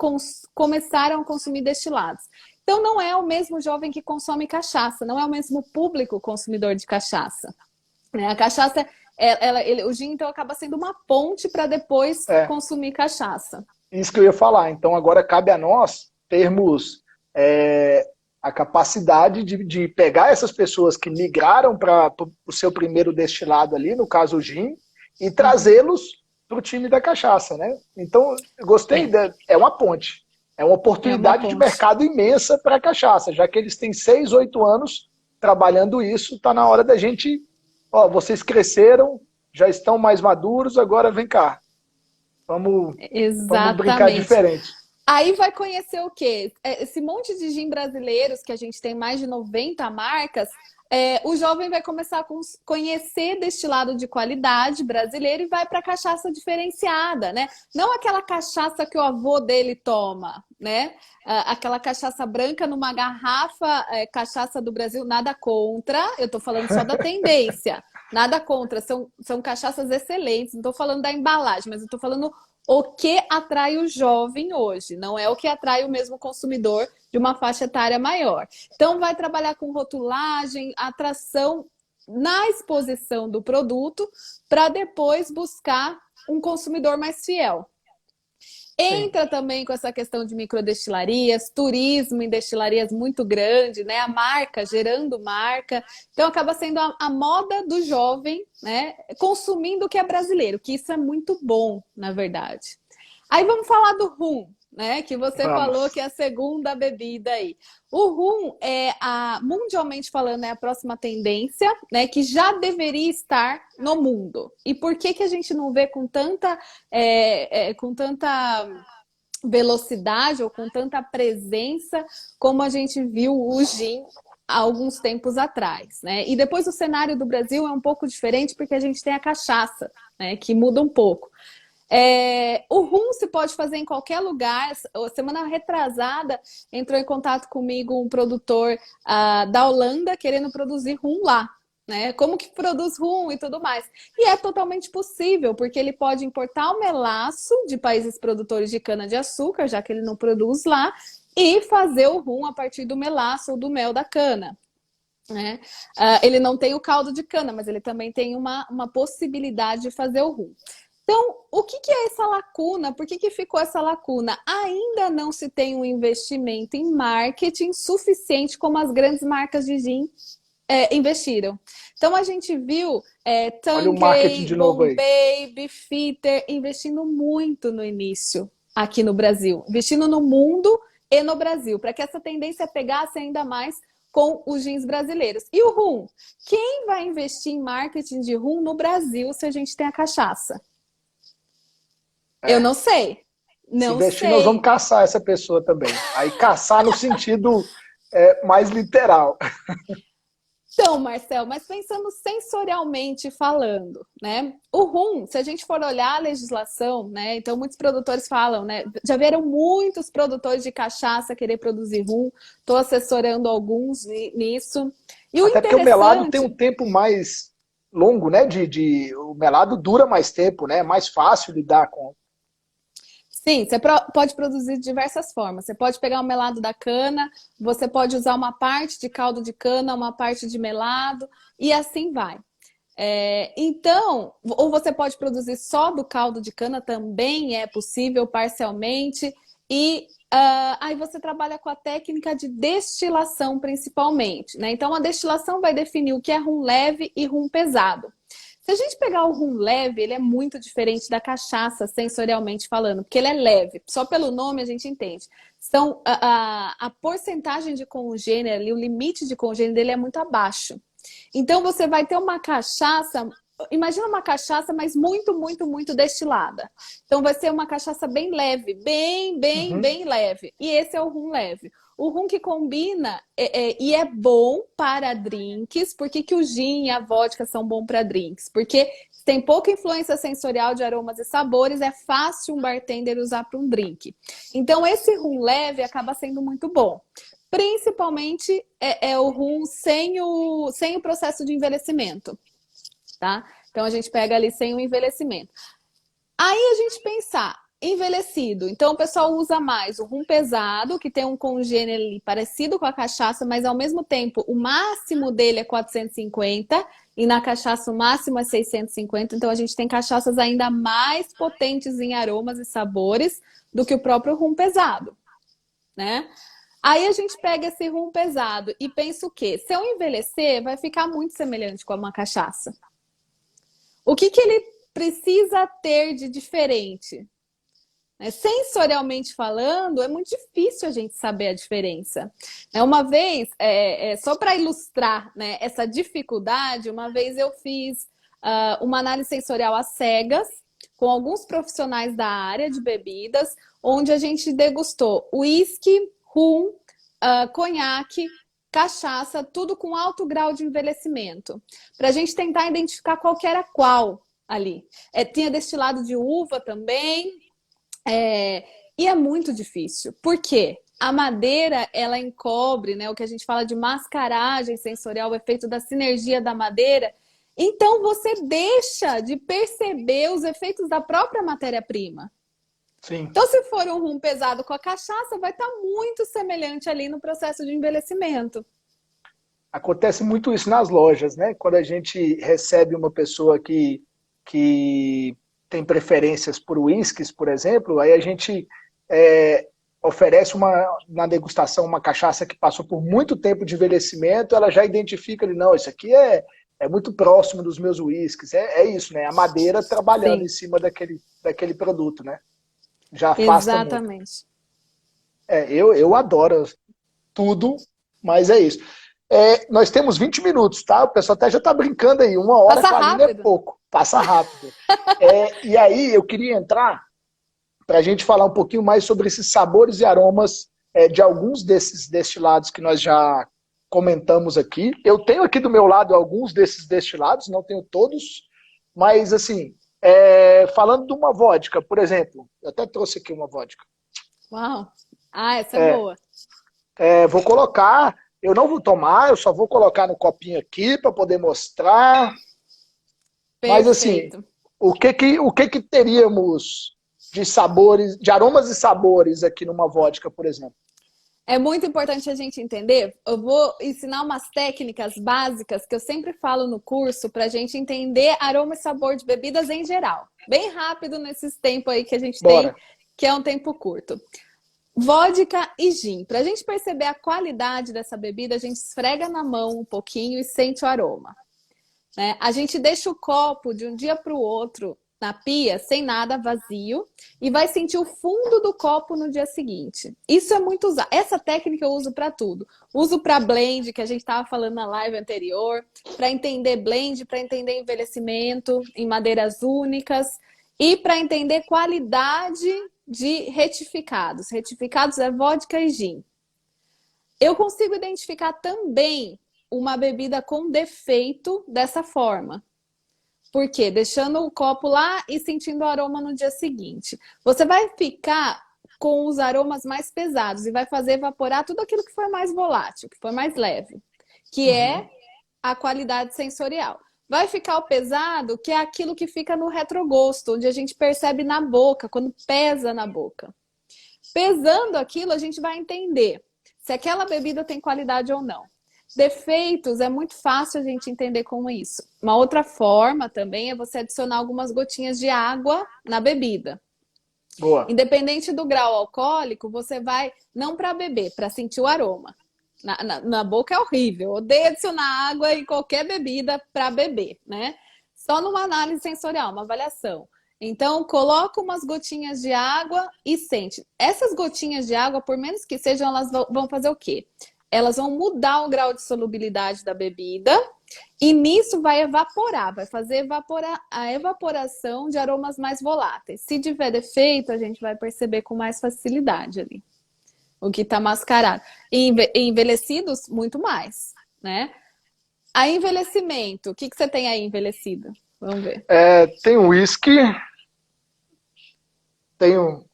começaram a consumir destilados. Então, não é o mesmo jovem que consome cachaça, não é o mesmo público consumidor de cachaça. A cachaça, o gin, então, acaba sendo uma ponte para depois consumir cachaça. Isso que eu ia falar. Então, agora cabe a nós termos a capacidade de pegar essas pessoas que migraram para o seu primeiro destilado ali, no caso o gin, e trazê-los para o time da cachaça, né? Então, eu gostei, é uma ponte. É uma oportunidade de mercado imensa para a cachaça, já que eles têm 6, 8 anos trabalhando isso, está na hora da gente, vocês cresceram, já estão mais maduros, agora vem cá. Vamos brincar diferente. Aí vai conhecer o quê? Esse monte de gin brasileiros, que a gente tem mais de 90 marcas, o jovem vai começar a conhecer destilado de qualidade brasileiro e vai para cachaça diferenciada, né? Não aquela cachaça que o avô dele toma, né? Aquela cachaça branca numa garrafa, cachaça do Brasil, nada contra, eu tô falando só da tendência, nada contra, são cachaças excelentes, não tô falando da embalagem, mas eu tô falando o que atrai o jovem hoje, não é o que atrai o mesmo consumidor de uma faixa etária maior. Então, vai trabalhar com rotulagem, atração na exposição do produto para depois buscar um consumidor mais fiel. Entra Sim. também com essa questão de microdestilarias, turismo em destilarias muito grande, né? A marca, gerando marca. Então, acaba sendo a moda do jovem, né? Consumindo o que é brasileiro, que isso é muito bom, na verdade. Aí vamos falar do rum, né? Que você falou que é a segunda bebida aí. O rum mundialmente falando, é a próxima tendência, né? Que já deveria estar no mundo. E por que a gente não vê com tanta velocidade ou com tanta presença como a gente viu o gin há alguns tempos atrás, né? E depois o cenário do Brasil é um pouco diferente porque a gente tem a cachaça, né? Que muda um pouco. O rum se pode fazer em qualquer lugar. Semana retrasada entrou em contato comigo um produtor da Holanda querendo produzir rum lá, né? Como que produz rum e tudo mais. E é totalmente possível, porque ele pode importar o melaço de países produtores de cana-de-açúcar, já que ele não produz lá, e fazer o rum a partir do melaço ou do mel da cana. Né? Ele não tem o caldo de cana, mas ele também tem uma possibilidade de fazer o rum. Então, o que é essa lacuna? Por que ficou essa lacuna? Ainda não se tem um investimento em marketing suficiente como as grandes marcas de gin investiram. Então, a gente viu Tanqueray, Bombay, Beefeater investindo muito no início aqui no Brasil. Investindo no mundo e no Brasil, para que essa tendência pegasse ainda mais com os gins brasileiros. E o rum? Quem vai investir em marketing de rum no Brasil se a gente tem a cachaça? Eu não sei. Se investir, nós vamos caçar essa pessoa também. Aí caçar no sentido mais literal. Então, Marcel, mas pensando sensorialmente falando, né? O rum, se a gente for olhar a legislação, né? Então, muitos produtores falam, né? Já vieram muitos produtores de cachaça querer produzir rum. Estou assessorando alguns nisso. E até porque o melado tem um tempo mais longo, né? O melado dura mais tempo, né? É mais fácil lidar com. Sim, você pode produzir de diversas formas. Você pode pegar o melado da cana, você pode usar uma parte de caldo de cana, uma parte de melado, e assim vai. Então, ou você pode produzir só do caldo de cana, também é possível, parcialmente, e aí você trabalha com a técnica de destilação, principalmente, né? Então, a destilação vai definir o que é rum leve e rum pesado. Se a gente pegar o rum leve, ele é muito diferente da cachaça, sensorialmente falando, porque ele é leve. Só pelo nome a gente entende. Então, a porcentagem de congênero ali, o limite de congênero dele é muito abaixo. Então, você vai ter uma cachaça... Imagina uma cachaça, mas muito, muito, muito destilada. Então, vai ser uma cachaça bem leve, bem leve. E esse é o rum leve. O rum que combina e é bom para drinks. Por que o gin e a vodka são bons para drinks? Porque tem pouca influência sensorial de aromas e sabores, é fácil um bartender usar para um drink. Então, esse rum leve acaba sendo muito bom. Principalmente o rum sem o processo de envelhecimento. Tá? Então, a gente pega ali sem o envelhecimento. Aí a gente pensar... envelhecido. Então, o pessoal usa mais o rum pesado, que tem um congênero ali parecido com a cachaça, mas ao mesmo tempo o máximo dele é 450 e na cachaça o máximo é 650. Então, a gente tem cachaças ainda mais potentes em aromas e sabores do que o próprio rum pesado, né? Aí a gente pega esse rum pesado e pensa o quê? Se eu envelhecer, vai ficar muito semelhante com uma cachaça. O que ele precisa ter de diferente? Sensorialmente falando, é muito difícil a gente saber a diferença. Uma vez, só para ilustrar, né, essa dificuldade, uma vez eu fiz uma análise sensorial às cegas com alguns profissionais da área de bebidas, onde a gente degustou uísque, rum, conhaque, cachaça, tudo com alto grau de envelhecimento, para a gente tentar identificar qual que era qual ali. Tinha destilado de uva também. E é muito difícil. Por quê? A madeira, ela encobre, né, o que a gente fala de mascaragem sensorial, o efeito da sinergia da madeira. Então, você deixa de perceber os efeitos da própria matéria-prima. Então, se for um rum pesado com a cachaça, vai estar muito semelhante ali no processo de envelhecimento. Acontece muito isso nas lojas, né? Quando a gente recebe uma pessoa que tem preferências por uísques, por exemplo, aí a gente oferece na degustação uma cachaça que passou por muito tempo de envelhecimento, ela já identifica ali, não, isso aqui é muito próximo dos meus uísques. É isso, né? A madeira trabalhando em Sim, cima daquele produto, né? Já afasta muito. exatamente. Eu adoro tudo, mas é isso. Nós temos 20 minutos, tá? O pessoal até já está brincando aí. 1 hora Passa com a Aline é rápido. pouco. Passa rápido. E aí eu queria entrar para a gente falar um pouquinho mais sobre esses sabores e aromas de alguns desses destilados que nós já comentamos aqui. Eu tenho aqui do meu lado alguns desses destilados, não tenho todos, mas assim, falando de uma vodka, por exemplo, eu até trouxe aqui uma vodka. Uau. Ah, essa é boa. Vou colocar, eu não vou tomar, eu só vou colocar no copinho aqui para poder mostrar. Mas assim, Perfeito. o que teríamos de sabores, de aromas e sabores aqui numa vodka, por exemplo? É muito importante a gente entender. Eu vou ensinar umas técnicas básicas que eu sempre falo no curso para a gente entender aroma e sabor de bebidas em geral. Bem rápido nesses tempos aí que a gente tem, Bora. que é um tempo curto. Vodka e gin. Para a gente perceber a qualidade dessa bebida, a gente esfrega na mão um pouquinho e sente o aroma. Né? A gente deixa o copo de um dia para o outro na pia, sem nada, vazio, e vai sentir o fundo do copo no dia seguinte. Isso é muito usado. Essa técnica eu uso para tudo. Uso para blend, que a gente estava falando na live anterior, para entender blend, para entender envelhecimento em madeiras únicas e para entender qualidade de retificados. Retificados é vodka e gin. Eu consigo identificar também uma bebida com defeito dessa forma. Por quê? Deixando o copo lá e sentindo o aroma no dia seguinte. Você vai ficar com os aromas mais pesados e vai fazer evaporar tudo aquilo que foi mais volátil, que foi mais leve, que é a qualidade sensorial. Vai ficar o pesado, que é aquilo que fica no retrogosto, onde a gente percebe na boca, quando pesa na boca. Pesando aquilo, a gente vai entender se aquela bebida tem qualidade ou não. Defeitos é muito fácil a gente entender como isso. Uma outra forma também é você adicionar algumas gotinhas de água na bebida. Boa. Independente do grau alcoólico, você vai, não para beber, para sentir o aroma. Na boca é horrível. Eu odeio adicionar água em qualquer bebida para beber, né? Só numa análise sensorial, uma avaliação. Então, coloca umas gotinhas de água e sente. Essas gotinhas de água, por menos que sejam, elas vão fazer o quê? Elas vão mudar o grau de solubilidade da bebida e nisso vai evaporar, vai fazer a evaporação de aromas mais voláteis. Se tiver defeito, a gente vai perceber com mais facilidade ali o que está mascarado. E envelhecidos, muito mais, né? A envelhecimento, o que você tem aí envelhecido? Vamos ver. Tem um whisky, tem um...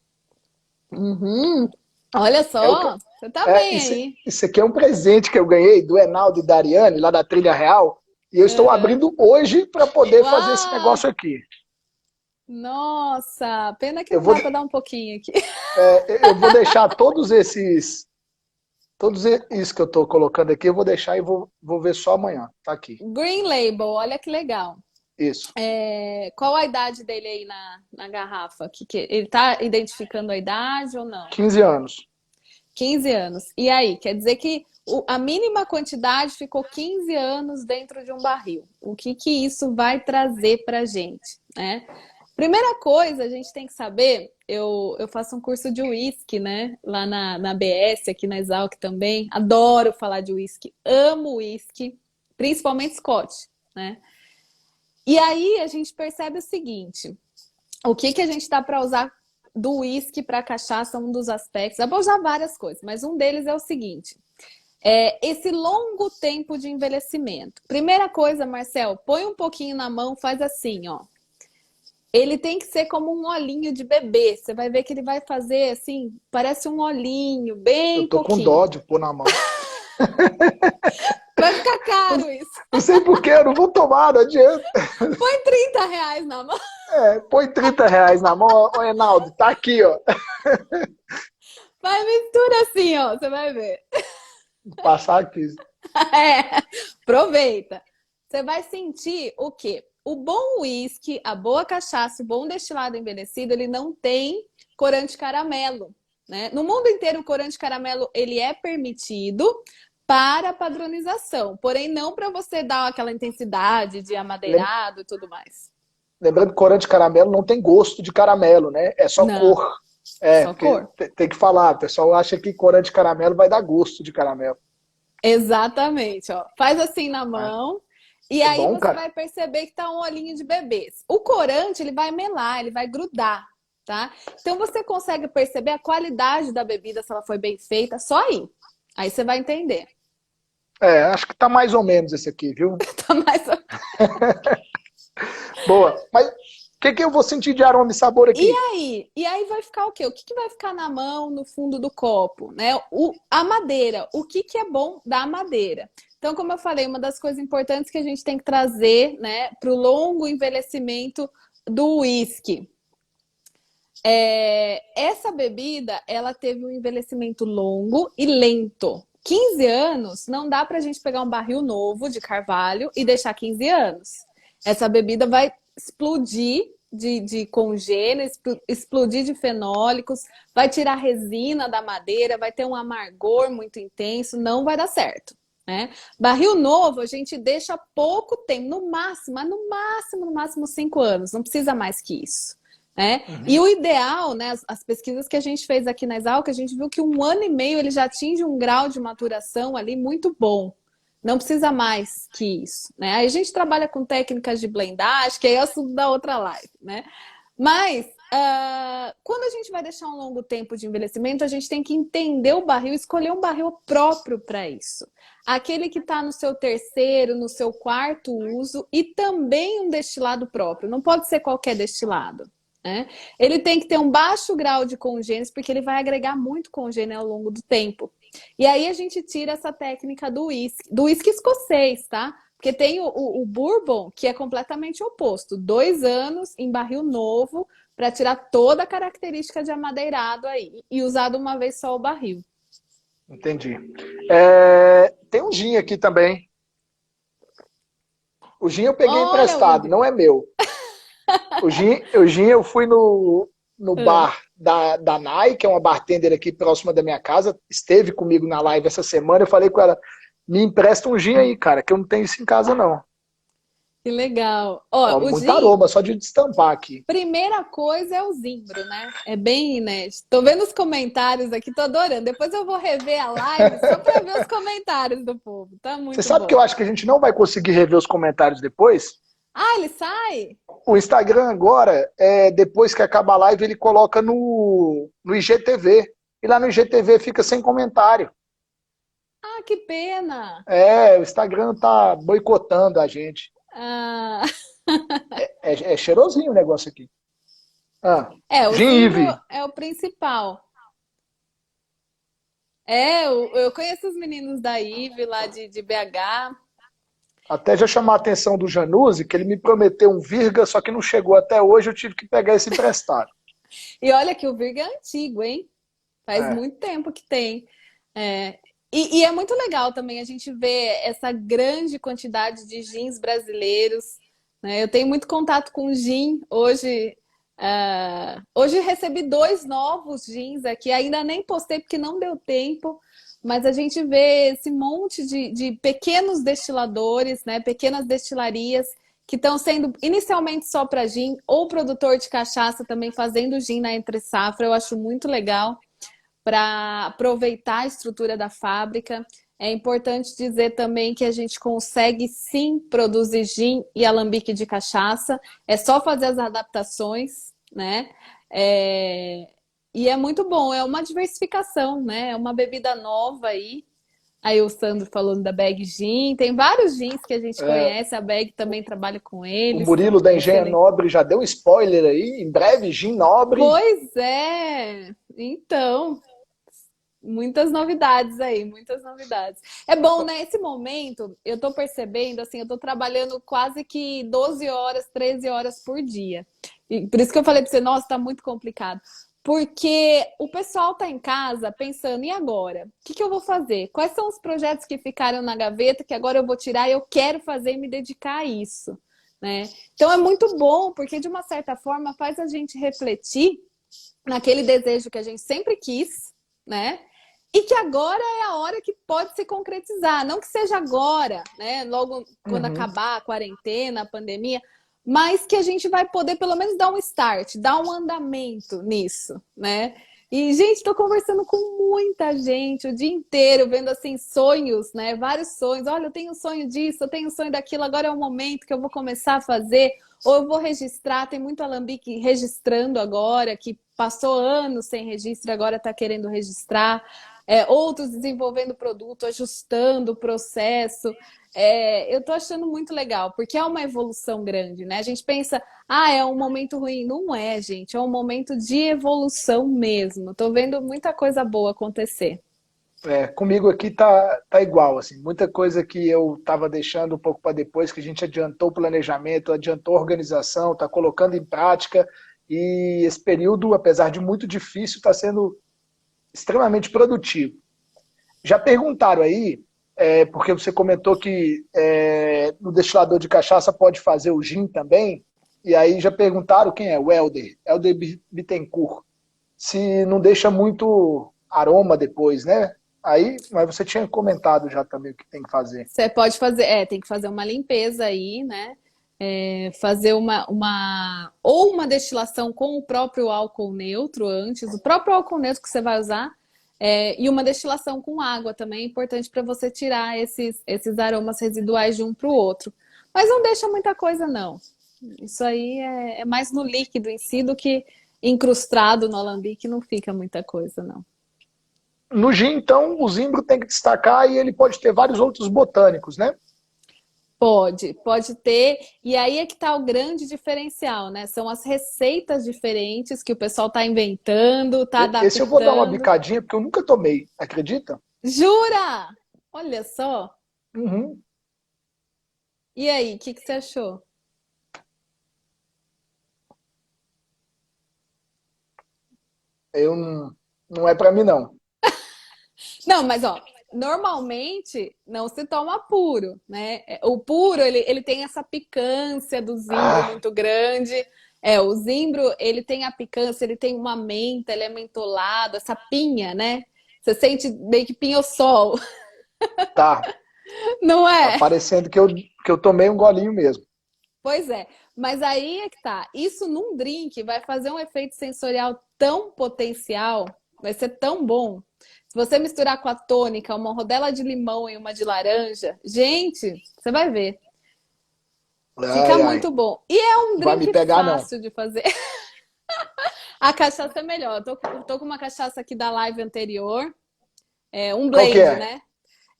Olha só, você tá bem aí. Isso aqui é um presente que eu ganhei do Enaldo e da Ariane, lá da Trilha Real, e eu estou abrindo hoje para poder fazer esse Uau! negócio aqui. Nossa, pena que Eu não vou, dá para dar um pouquinho aqui. eu vou deixar todos isso que eu estou colocando aqui, eu vou deixar e vou ver só amanhã. Tá aqui. Green Label, olha que legal. Isso. Qual a idade dele aí na garrafa? Ele tá identificando a idade ou não? 15 anos. 15 anos. E aí, quer dizer que a mínima quantidade ficou 15 anos dentro de um barril. O que isso vai trazer pra gente, né? Primeira coisa, a gente tem que saber, eu faço um curso de uísque, né? Lá na BS, aqui na Exalc também. Adoro falar de uísque, amo uísque, principalmente Scott, né? E aí a gente percebe o seguinte, o que a gente dá para usar do uísque para cachaça, um dos aspectos, dá para usar várias coisas, mas um deles é o seguinte, esse longo tempo de envelhecimento. Primeira coisa, Marcel, põe um pouquinho na mão, faz assim, ó. Ele tem que ser como um olhinho de bebê. Você vai ver que ele vai fazer assim, parece um olhinho, bem Eu tô pouquinho. com dó de pôr na mão. Vai ficar caro isso. Não sei porquê, eu não vou tomar, não adianta. Põe R$30 na mão. Põe R$30 na mão, ô Enaldo, tá aqui, ó. Vai, mistura assim, ó, você vai ver. Vou passar aqui. É, aproveita. Você vai sentir o quê? O bom uísque, a boa cachaça, o bom destilado envelhecido, ele não tem corante caramelo, né? No mundo inteiro, o corante caramelo ele é permitido para padronização, porém não para você dar aquela intensidade de Lem- amadeirado e tudo mais. Lembrando que corante de caramelo não tem gosto de caramelo, né? É só Não, cor. É, só porque cor. tem que falar, o pessoal acha que corante de caramelo vai dar gosto de caramelo. Exatamente, ó. Faz assim na Ah, mão e é aí bom, você cara? vai perceber que tá um olhinho de bebês. O corante, ele vai melar, ele vai grudar, tá? Então você consegue perceber a qualidade da bebida, se ela foi bem feita, só aí. Aí você vai entender. É, acho que tá mais ou menos esse aqui, viu? Tá mais... Boa. Mas o que eu vou sentir de aroma e sabor E aqui? aí? E aí vai ficar o quê? O que que vai ficar na mão, no fundo do copo, né? A madeira. O que que é bom da madeira? Então, como eu falei, uma das coisas importantes que a gente tem que trazer, né, para o longo envelhecimento do uísque. Essa bebida, ela teve um envelhecimento longo e lento. 15 anos, não dá para a gente pegar um barril novo de carvalho e deixar 15 anos. Essa bebida vai explodir de congênero, explodir de fenólicos, vai tirar a resina da madeira, vai ter um amargor muito intenso, não vai dar certo, né? Barril novo a gente deixa pouco tempo, no máximo, mas no máximo 5 anos, não precisa mais que isso. Né? E Uhum. o ideal, né, as pesquisas que a gente fez aqui na Exalc, a gente viu que 1 ano e meio ele já atinge um grau de maturação ali muito bom. Não precisa mais que isso, né? Aí a gente trabalha com técnicas de blendagem, que aí é o assunto da outra live, né? Mas quando a gente vai deixar um longo tempo de envelhecimento, a gente tem que entender o barril, escolher um barril próprio para isso. Aquele que está no seu terceiro, no seu quarto uso e também um destilado próprio. Não pode ser qualquer destilado. Né? Ele tem que ter um baixo grau de congêneres, porque ele vai agregar muito congênero ao longo do tempo. E aí a gente tira essa técnica do uísque escocês, tá? Porque tem o bourbon, que é completamente oposto. 2 anos em barril novo, para tirar toda a característica de amadeirado aí. E usado uma vez só o barril. Entendi. É, tem um gin aqui também. O gin eu peguei Olha, emprestado, William! não é meu. O gin eu fui no bar da Nai, que é uma bartender aqui próxima da minha casa, esteve comigo na live essa semana, eu falei com ela, me empresta um gin aí, cara, que eu não tenho isso em casa não. Que legal. Ó, Ó, o muito gin, aroma, só de destampar aqui. primeira coisa é o zimbro, né? É bem inédito. Tô vendo os comentários aqui, tô adorando. Depois eu vou rever a live só para ver os comentários do povo. Tá Você muito sabe que eu bom. acho que a gente não vai conseguir rever os comentários depois? Ah, ele sai? O Instagram agora, depois que acaba a live, ele coloca no IGTV. E lá no IGTV fica sem comentário. Ah, que pena. É, o Instagram tá boicotando a gente. Ah, É cheirosinho o negócio aqui. Ah, o Gin zimbro Ive. é o principal. Eu conheço os meninos da IVE lá de BH. Até já chamou a atenção do Januzzi, que ele me prometeu um Virga, só que não chegou até hoje, eu tive que pegar esse emprestado. E olha que o Virga é antigo, hein? Faz É. muito tempo que tem. É, e é muito legal também a gente ver essa grande quantidade de gins brasileiros. Né? Eu tenho muito contato com gin. Hoje recebi 2 novos gins aqui. Ainda nem postei porque não deu tempo. Mas a gente vê esse monte de pequenos destiladores, né? Pequenas destilarias que estão sendo inicialmente só para gin, ou produtor de cachaça também fazendo gin na entre safra. Eu acho muito legal para aproveitar a estrutura da fábrica. É importante dizer também que a gente consegue sim produzir gin e alambique de cachaça, é só fazer as adaptações, né? E é muito bom, é uma diversificação, né? É uma bebida nova aí. Aí o Sandro falando da Bag Gin, tem vários gins que a gente É, conhece, a Bag também trabalha com o eles. Murilo da Engenha Excelente. Nobre já deu um spoiler aí, em breve, Gin Nobre. Pois é, então, muitas novidades aí, muitas novidades. É bom, né? Esse momento, eu tô percebendo, assim, eu tô trabalhando quase que 12 horas, 13 horas por dia. E por isso que eu falei pra você, nossa, tá muito complicado. Porque o pessoal tá em casa pensando, e agora? O que que eu vou fazer? Quais são os projetos que ficaram na gaveta que agora eu vou tirar e eu quero fazer e me dedicar a isso, né? Então é muito bom, porque de uma certa forma faz a gente refletir naquele desejo que a gente sempre quis, né? E que agora é a hora que pode se concretizar. Não que seja agora, né? Logo quando Uhum. acabar a quarentena, a pandemia, mas que a gente vai poder pelo menos dar um start, dar um andamento nisso, né? E, gente, estou conversando com muita gente o dia inteiro, vendo assim sonhos, né? Vários sonhos. Olha, eu tenho sonho disso, eu tenho sonho daquilo, agora é o momento que eu vou começar a fazer, ou eu vou registrar. Tem muito alambique registrando agora, que passou anos sem registro, agora está querendo registrar. Outros desenvolvendo produto, ajustando o processo. Eu estou achando muito legal, porque é uma evolução grande, né? A gente pensa, é um momento ruim. Não é, gente, é um momento de evolução mesmo. Estou vendo muita coisa boa acontecer. Comigo aqui tá igual, assim, muita coisa que eu estava deixando um pouco para depois, que a gente adiantou o planejamento, adiantou a organização, está colocando em prática, e esse período, apesar de muito difícil, está sendo extremamente produtivo. Já perguntaram aí, porque você comentou que no destilador de cachaça pode fazer o gin também, e aí já perguntaram quem é o Helder Bittencourt, se não deixa muito aroma depois, né? Aí, mas você tinha comentado já também o que tem que fazer. Você pode fazer, tem que fazer uma limpeza aí, né? Fazer ou uma destilação com o próprio álcool neutro antes, o próprio álcool neutro que você vai usar, e uma destilação com água também é importante para você tirar esses aromas residuais de um para o outro. Mas não deixa muita coisa, não. Isso aí é mais no líquido em si do que incrustado no alambique, não fica muita coisa, não. No gin, então, o zimbro tem que destacar e ele pode ter vários outros botânicos, né? Pode ter. E aí é que tá o grande diferencial, né? São as receitas diferentes que o pessoal tá inventando, tá Esse eu vou dar uma adaptando. bicadinha, porque eu nunca tomei, acredita? Jura? Olha só. Uhum. E aí, o que que você achou? Eu não é para mim, não. Não, mas ó, normalmente não se toma puro, né? O puro, ele tem essa picância do zimbro Ah, muito grande. O zimbro, ele tem a picância, ele tem uma menta, ele é mentolado, essa pinha, né? Você sente meio que pinho-sol, tá. não Tá é? parecendo que eu tomei um golinho mesmo. Pois é, mas aí é que tá. Isso num drink vai fazer um efeito sensorial tão potencial, vai ser tão bom. Se você misturar com a tônica, uma rodela de limão e uma de laranja, gente, você vai ver. Fica Ai, ai. muito bom. E é um Não vai me drink pegar, não. fácil de fazer. A cachaça é melhor. Eu tô com uma cachaça aqui da live anterior, um Qual que blend, é?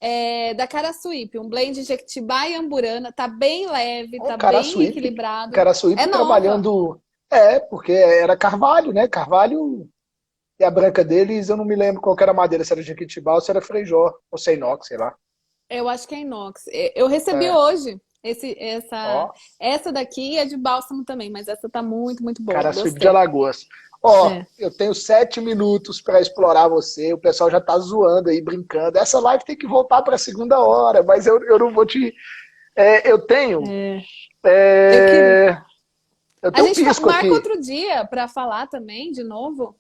né? Da Caraçuípe, um blend de Jequitibá e Amburana. Tá bem leve, O tá bem Caraçuípe. equilibrado. É Caraçuípe nova. trabalhando. Porque era carvalho, né? Carvalho e a branca deles, eu não me lembro qual que era a madeira, se era Jequitibá ou se era Frejó, ou sei inox, sei lá. Eu acho que é inox. Eu recebi É, hoje. ó, Essa daqui é de bálsamo também, mas essa tá muito, muito boa. Caraçuípe de Gostei. Alagoas. Ó, É. eu tenho 7 minutos para explorar você, o pessoal já tá zoando aí, brincando. Essa live tem que voltar para a segunda hora, mas eu não vou te. Eu tenho. É. Eu queria. é, eu A tenho um gente pisco marca aqui. outro dia para falar também, de novo.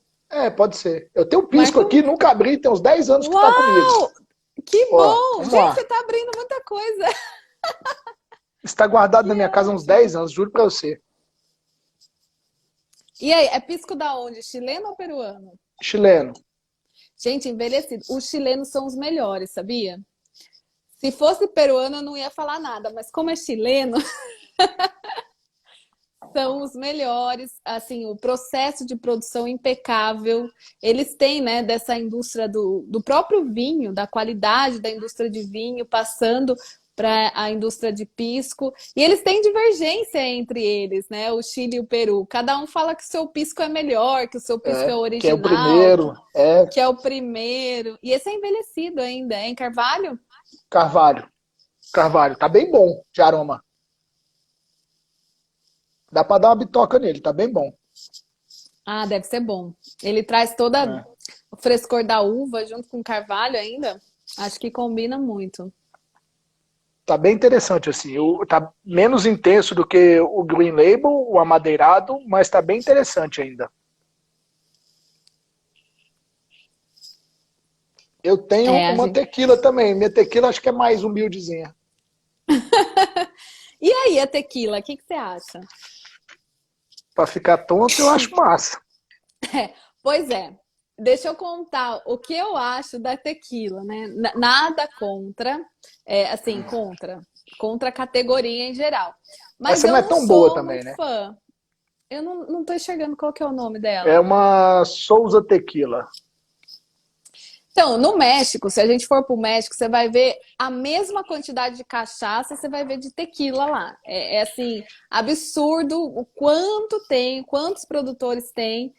Pode ser. Eu tenho um pisco Marca um. aqui, nunca abri, tem uns 10 anos que tá comigo. Uau! Que Ó, bom! vamos Gente, lá. você tá abrindo muita coisa. Está guardado na Que minha casa há uns ótimo. 10 anos, juro pra você. E aí, é pisco da onde? Chileno ou peruano? Chileno. Gente, envelhecido. Os chilenos são os melhores, sabia? Se fosse peruano, eu não ia falar nada, mas como é chileno, são os melhores, assim, o processo de produção impecável. Eles têm, né, dessa indústria do próprio vinho, da qualidade da indústria de vinho, passando para a indústria de pisco. E eles têm divergência entre eles, né, o Chile e o Peru. Cada um fala que o seu pisco é melhor, que o seu pisco é Que é o original, primeiro. que é o primeiro. E esse é envelhecido ainda, hein, Carvalho? Carvalho. Carvalho. Tá bem bom de aroma. Dá pra dar uma bitoca nele, tá bem bom. Ah, deve ser bom. Ele traz toda É. o frescor da uva junto com o carvalho ainda. Acho que combina muito. Tá bem interessante, assim. Tá menos intenso do que o Green Label, o amadeirado, mas tá bem interessante ainda. Eu tenho É, a uma gente... tequila também. Minha tequila acho que é mais humildezinha. E aí, a tequila, o que que você acha? Pra ficar tonto, eu acho massa. Pois é, deixa eu contar o que eu acho da tequila, né? Nada contra, assim, contra a categoria em geral. Mas Essa não eu é não tão boa sou também, muito né? fã. Eu não tô enxergando qual que é o nome É dela. uma Souza Tequila. Então, no México, se a gente for para o México, você vai ver a mesma quantidade de cachaça, você vai ver de tequila lá. Assim, absurdo o quanto tem, quantos produtores tem,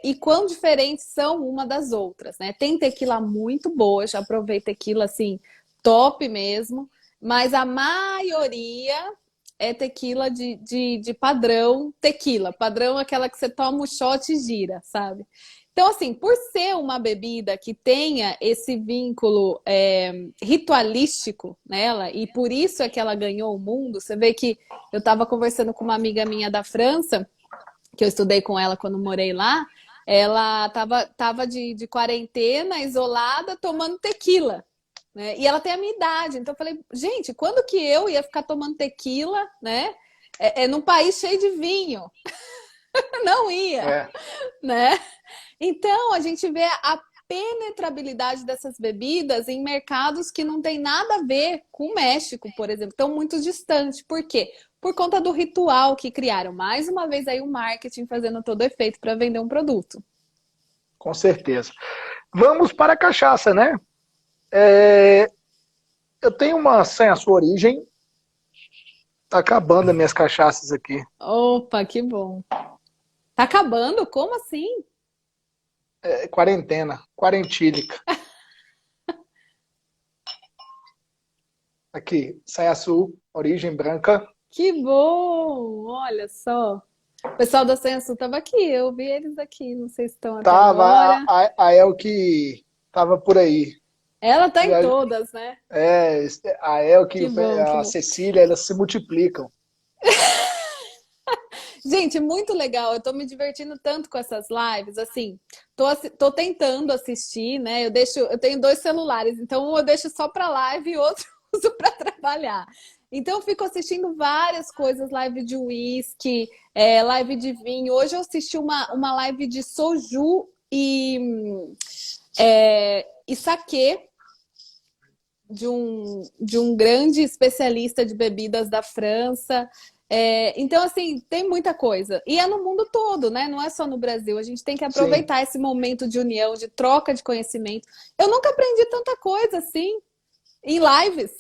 e quão diferentes são uma das outras, né? Tem tequila muito boa, já provei tequila assim, top mesmo, mas a maioria é tequila de padrão tequila. Padrão é aquela que você toma um shot e gira, sabe? Então, assim, por ser uma bebida que tenha esse vínculo ritualístico nela, e por isso é que ela ganhou o mundo, você vê que eu estava conversando com uma amiga minha da França, que eu estudei com ela quando morei lá, ela tava de quarentena, isolada, tomando tequila. Né? E ela tem a minha idade. Então eu falei, gente, quando que eu ia ficar tomando tequila, né? Num país cheio de vinho? Não ia, É. né? Então, a gente vê a penetrabilidade dessas bebidas em mercados que não tem nada a ver com o México, por exemplo, estão muito distantes. Por quê? Por conta do ritual que criaram. Mais uma vez aí o marketing fazendo todo efeito para vender um produto. Com certeza. Vamos para a cachaça, né? É, eu tenho uma sem a sua origem. Tá acabando as minhas cachaças aqui. Opa, que bom. Tá acabando? Como assim? É, quarentena, quarentílica. Aqui, Saiaçu, origem branca. Que bom! Olha só. O pessoal da Sensu estava aqui, eu vi eles aqui, não sei se estão até Tava agora. a El que tava por aí. Ela tá em Já- todas, né? É, a El que Que bom, que a bom. Cecília, elas se multiplicam. Gente, muito legal. Eu tô me divertindo tanto com essas lives. Assim, tô tentando assistir, né? Eu tenho dois celulares, então um eu deixo só para live e outro eu uso para trabalhar. Então, eu fico assistindo várias coisas, live de uísque, live de vinho. Hoje eu assisti uma live de soju e saquê de um grande especialista de bebidas da França. Então, assim, tem muita coisa. E é no mundo todo, né? Não é só no Brasil. A gente tem que Sim, aproveitar esse momento de união, de troca de conhecimento. Eu nunca aprendi tanta coisa assim em lives,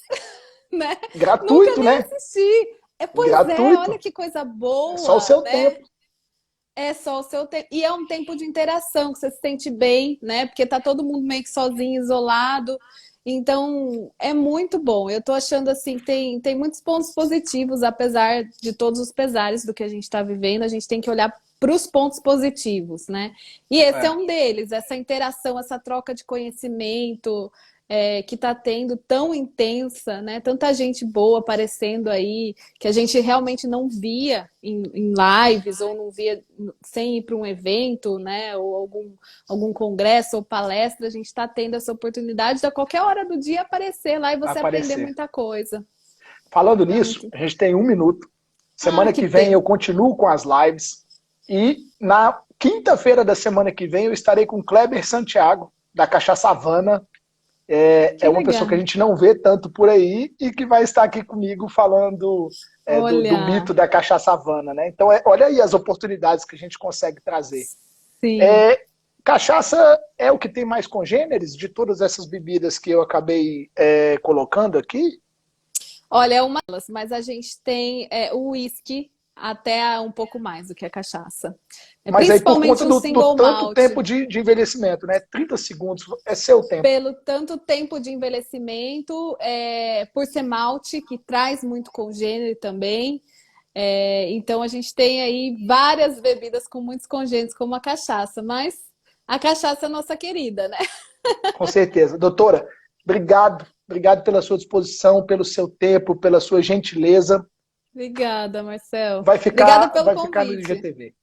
né? Nunca gratuito, nem né? assisti. Pois é, olha Gratuito. que coisa É só o boa, seu né? tempo. É só o seu tempo. E é um tempo de interação, que você se sente bem, né? Porque tá todo mundo meio que sozinho, isolado. Então, é muito bom. Eu tô achando assim que tem muitos pontos positivos, apesar de todos os pesares do que a gente está vivendo, a gente tem que olhar para os pontos positivos, né? E esse é É. um deles, essa interação, essa troca de conhecimento, que está tendo tão intensa, né? Tanta gente boa aparecendo aí, que a gente realmente não via em lives ou não via sem ir para um evento, né? Ou algum congresso ou palestra, a gente está tendo essa oportunidade de a qualquer hora do dia aparecer lá e você aprender Aparecer. muita coisa. Falando Tá nisso, muito... a gente tem um minuto. Ah, Semana que que vem eu pena. continuo com as lives. E na quinta-feira da semana que vem eu estarei com Kleber Santiago, da Cachaça Havana. É Que uma pessoa que a legal. gente não vê tanto por aí e que vai estar aqui comigo falando do Olha, mito da Cachaça Havana. Né? Então, olha aí as oportunidades que a gente consegue trazer. sim. Cachaça é o que tem mais congêneres de todas essas bebidas que eu acabei colocando aqui? Olha, é uma delas, mas a gente tem o whisky até um pouco mais do que a cachaça. Mas aí por Principalmente conta o do single tanto malt. tempo de envelhecimento, né? 30 segundos é seu tempo. Pelo tanto tempo de envelhecimento, por ser malte, que traz muito congênero também. Então a gente tem aí várias bebidas com muitos congêneres, como a cachaça, mas a cachaça é nossa querida, né? Com certeza. Doutora, obrigado. Obrigado pela sua disposição, pelo seu tempo, pela sua gentileza. Obrigada, Marcel. Vai Obrigada ficar, pelo vai ficar no convite. IGTV.